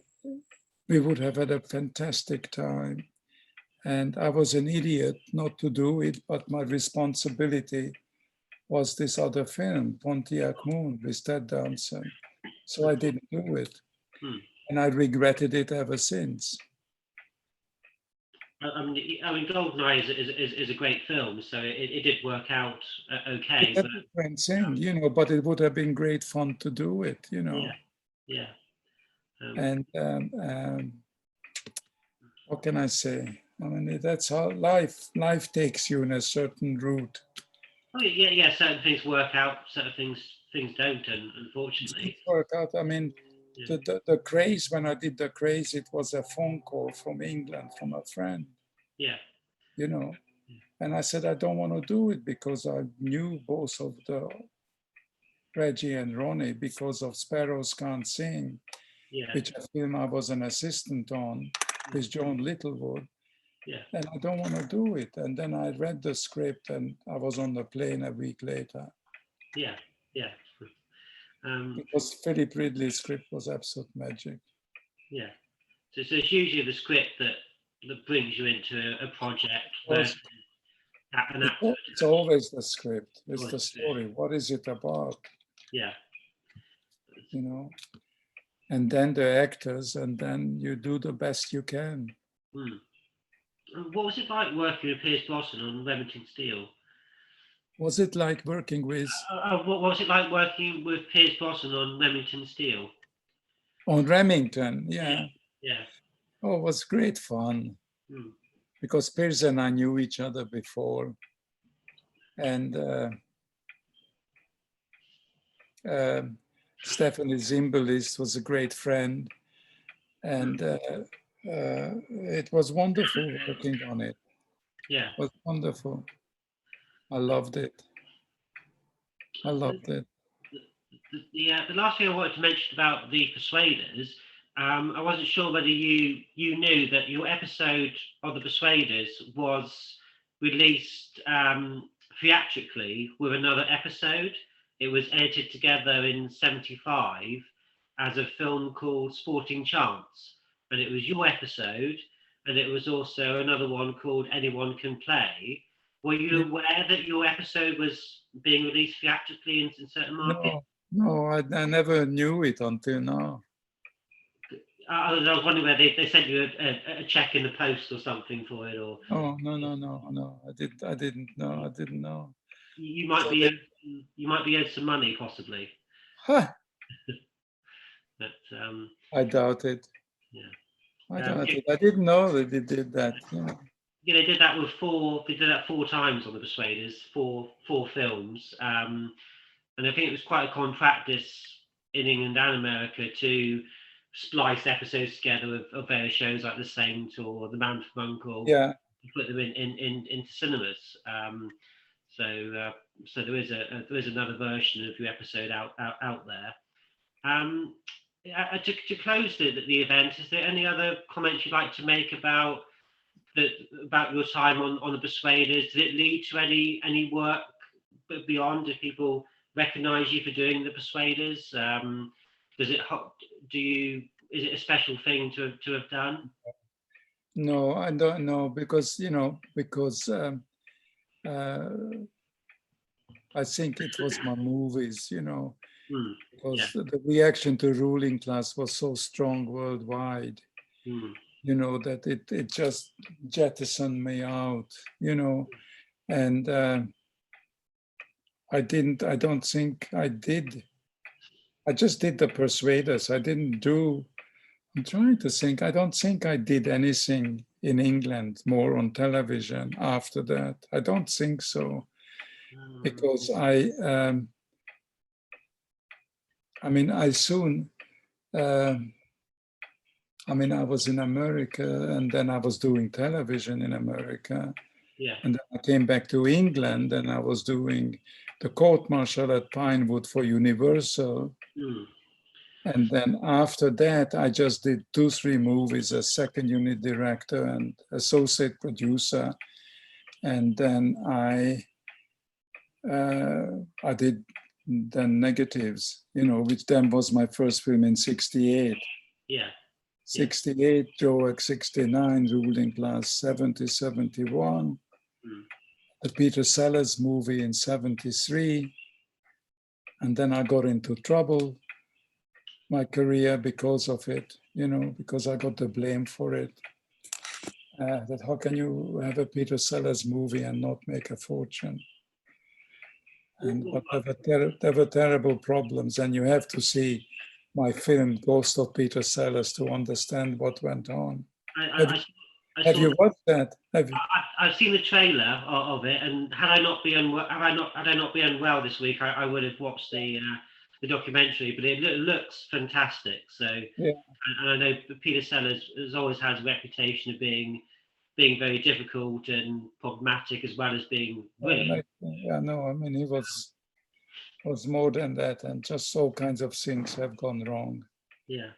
we would have had a fantastic time. And I was an idiot not to do it, but my responsibility was this other film, Pontiac Moon, with Ted Danson. So I didn't do it. And I regretted it ever since. I mean, Goldeneye is a great film, so it did work out okay. That's a great thing, you know, but it would have been great fun to do it, you know. Yeah. And what can I say? I mean, that's how life takes you in a certain route. Oh yeah. Certain things work out, certain things don't, and unfortunately. Work out. I mean, the craze, when I did the craze, it was a phone call from England from a friend. Yeah. You know, and I said I don't want to do it because I knew both of the Reggie and Ronnie because of Sparrows Can't Sing, which a film I was an assistant on with John Littlewood. And I don't want to do it. And then I read the script and I was on the plane a week later. Yeah. Because Philip Ridley's script was absolute magic. Yeah. So it's usually the script that brings you into a project. It's always the script. It's the story. What is it about? Yeah. You know, and then the actors, and then you do the best you can. What was it like working with Pierce Brosnan on Remington Steele? Was it like working with? What was it like working with Pierce Brosnan on Remington Steele? On Remington, yeah. Yeah. Oh, it was great fun. Because Pierce and I knew each other before. And Stephanie Zimbalist was a great friend. And it was wonderful working on it. Yeah. It was wonderful. I loved it. I loved it. The last thing I wanted to mention about the Persuaders, I wasn't sure whether you knew that your episode of the Persuaders was released theatrically with another episode. It was edited together in '75 as a film called Sporting Chance, and it was your episode, and it was also another one called Anyone Can Play. Were you aware that your episode was being released theatrically in certain markets? No, I never knew it until now. I was wondering whether they sent you a check in the post or something for it, or. Oh no! I didn't know. You might be owed some money, possibly. Huh. But I doubt it. Yeah. I doubt it. I didn't know that they did that. Yeah, they did that with four times on the Persuaders, four films. And I think it was quite a common practice in England and America to splice episodes together of various shows like The Saint or The Man from U.N.C.L.E. Yeah. Put them into cinemas. So there is another version of your episode out there. To close the event, is there any other comments you'd like to make about your time on the Persuaders? Did it lead to any work beyond? Did people recognize you for doing the Persuaders? Is it a special thing to have done? No, I don't know, because I think it was my movies, because the reaction to Ruling Class was so strong worldwide, that it just jettisoned me out, and I don't think I did. I just did the Persuaders. I'm trying to think. I don't think I did anything in England more on television after that. I don't think so, because I was in America, and then I was doing television in America. Yeah. And then I came back to England, and I was doing the court martial at Pinewood for Universal. And then after that, I just did 2-3 movies as second unit director and associate producer. And then I did the Negatives, which then was my first film in '68. Yeah. 68, Joek 69, Ruling Class 70, 71. The Peter Sellers movie in '73. And then I got into trouble my career because of it, because I got the blame for it. That how can you have a Peter Sellers movie and not make a fortune? And but there were terrible problems, and you have to see my film Ghost of Peter Sellers to understand what went on. Have you watched that? I've seen the trailer of it, and had I not been unwell this week, I would have watched the documentary. But it looks fantastic. So, yeah. And I know Peter Sellers has always had a reputation of being very difficult and problematic, as well as being brilliant. Yeah, no, I mean, he was more than that, and just all kinds of things have gone wrong. Yeah.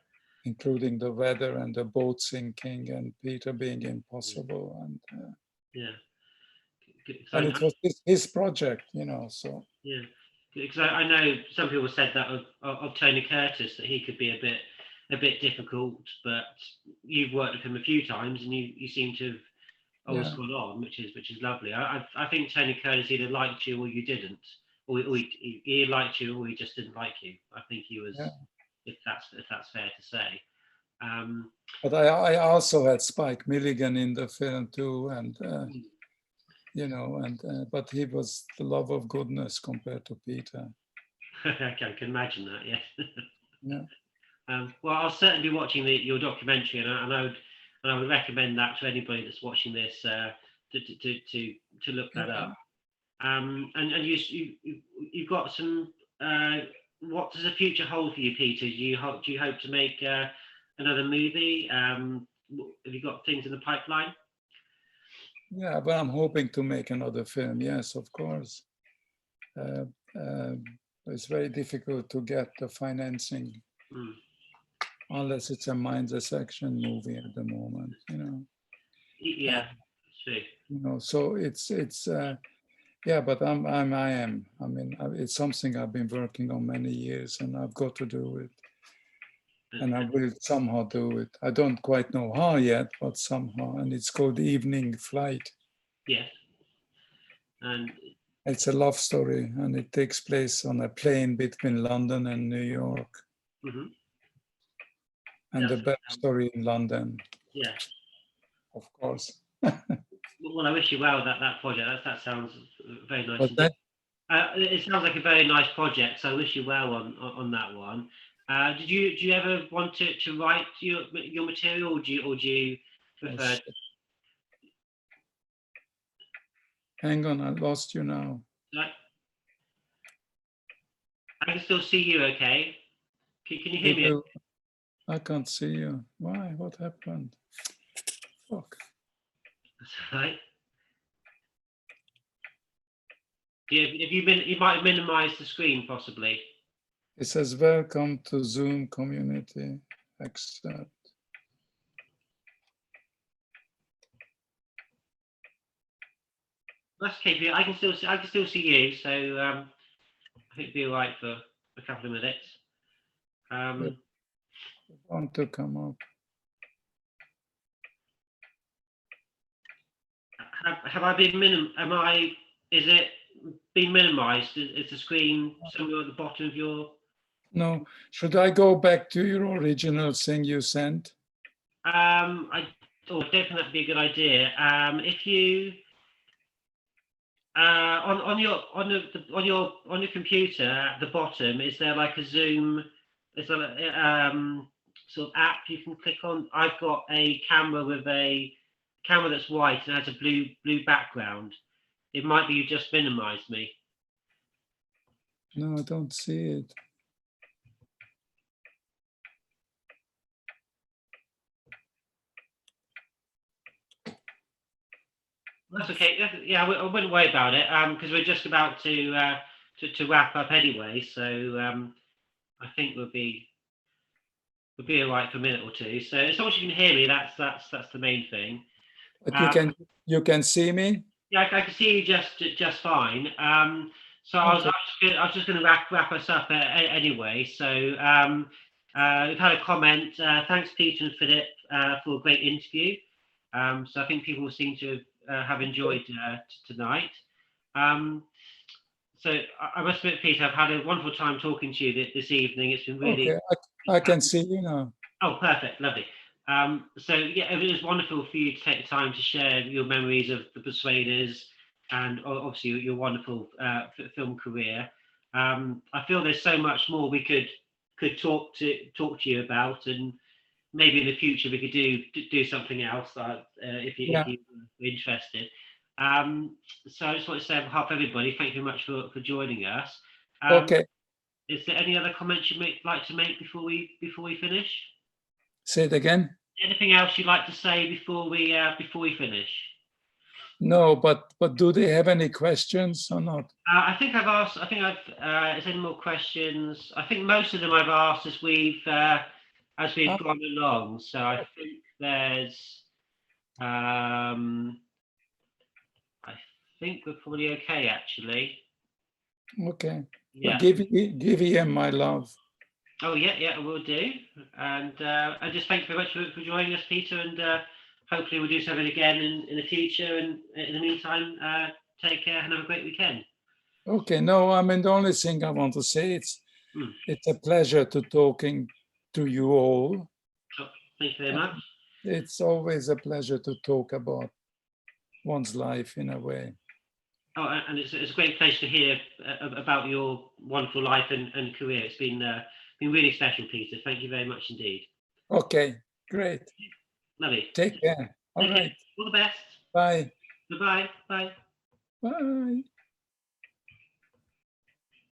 Including the weather and the boat sinking and Peter being impossible. And and it was his project, so. Yeah, because I know some people said that of Tony Curtis, that he could be a bit difficult, but you've worked with him a few times and you seem to have always gone on, which is lovely. I think Tony Curtis either liked you or you didn't, or he liked you or he just didn't like you. I think he was, if that's fair to say. But I also had Spike Milligan in the film too, and but he was the love of goodness compared to Peter. I can imagine that. Yes. Yeah. Well, I'll certainly be watching your documentary, and I would recommend that to anybody that's watching this to look that up. And you've got some. What does the future hold for you, Peter? Do you hope to make another movie? Have you got things in the pipeline? Yeah, but I'm hoping to make another film. Yes, of course. It's very difficult to get the financing unless it's a mindless action movie at the moment. Yeah, true. So it's yeah, but I am. I mean, it's something I've been working on many years, and I've got to do it. And I will somehow do it. I don't quite know how yet, but somehow. And it's called Evening Flight. Yes. And it's a love story, and it takes place on a plane between London and New York. Mm-hmm. And the backstory in London. Yeah. Of course. Well, I wish you well with that project. That sounds very nice. It sounds like a very nice project, so I wish you well on that one. Do you ever want to write your material, or do you prefer? Hang on, I lost you now. I can still see you. Okay. Can you hear me? I can't see you. Why? What happened? Fuck. That's right. You might have minimized the screen, possibly. It says, welcome to Zoom community. Accept. That's okay. I can still see you, so I think it'll be all right for a couple of minutes. Want to come up? Have I been Is it been minimized? Is the screen somewhere at the bottom of your? No. Should I go back to your original thing you sent? I don't think that'd be a good idea. If you on your computer at the bottom, is there like a Zoom? Is there sort of app you can click on? I've got a camera with a camera that's white and has a blue background. It might be you just minimized me. No, I don't see it. That's okay. Yeah, I wouldn't worry about it because we're just about to wrap up anyway. So I think we'll be all right for a minute or two. So as long as you can hear me, that's the main thing. But you can see me? Yeah, I can see you just fine. So okay. I was just going to wrap us up anyway. So we've had a comment. Thanks, Peter and Philip, for a great interview. So I think people seem to have enjoyed tonight. So I must admit, Peter, I've had a wonderful time talking to you this evening. It's been really... Okay, I can see you now. Oh, perfect, lovely. So yeah, it was wonderful for you to take the time to share your memories of the Persuaders and obviously your wonderful film career. I feel there's so much more we could talk to you about, and maybe in the future we could do something else if you Yeah. if you're interested. So I just want to say on behalf of everybody, thank you very much for joining us. Okay, Is there any other comments you'd like to make before we finish? say it again. Anything else you'd like to say before we finish? No, but do they have any questions or not? I think I've asked. I think I've. Is there any more questions? I think most of them I've asked as we've gone along. So I think there's. I think we're probably okay, actually. Okay. Yeah. Well, give Ian my love. Oh yeah, we'll do. And just thank you very much for joining us, Peter. And hopefully we'll do something again in the future. And in the meantime, take care and have a great weekend. Okay. No, I mean, the only thing I want to say, it's a pleasure to talking to you all. Oh, thank you very much. It's always a pleasure to talk about one's life in a way. Oh, and it's a great pleasure to hear about your wonderful life and career. It's been really special, Peter. Thank you very much indeed. Okay, great. Lovely. Take care. All right. All the best. Bye. Goodbye. Bye. Bye.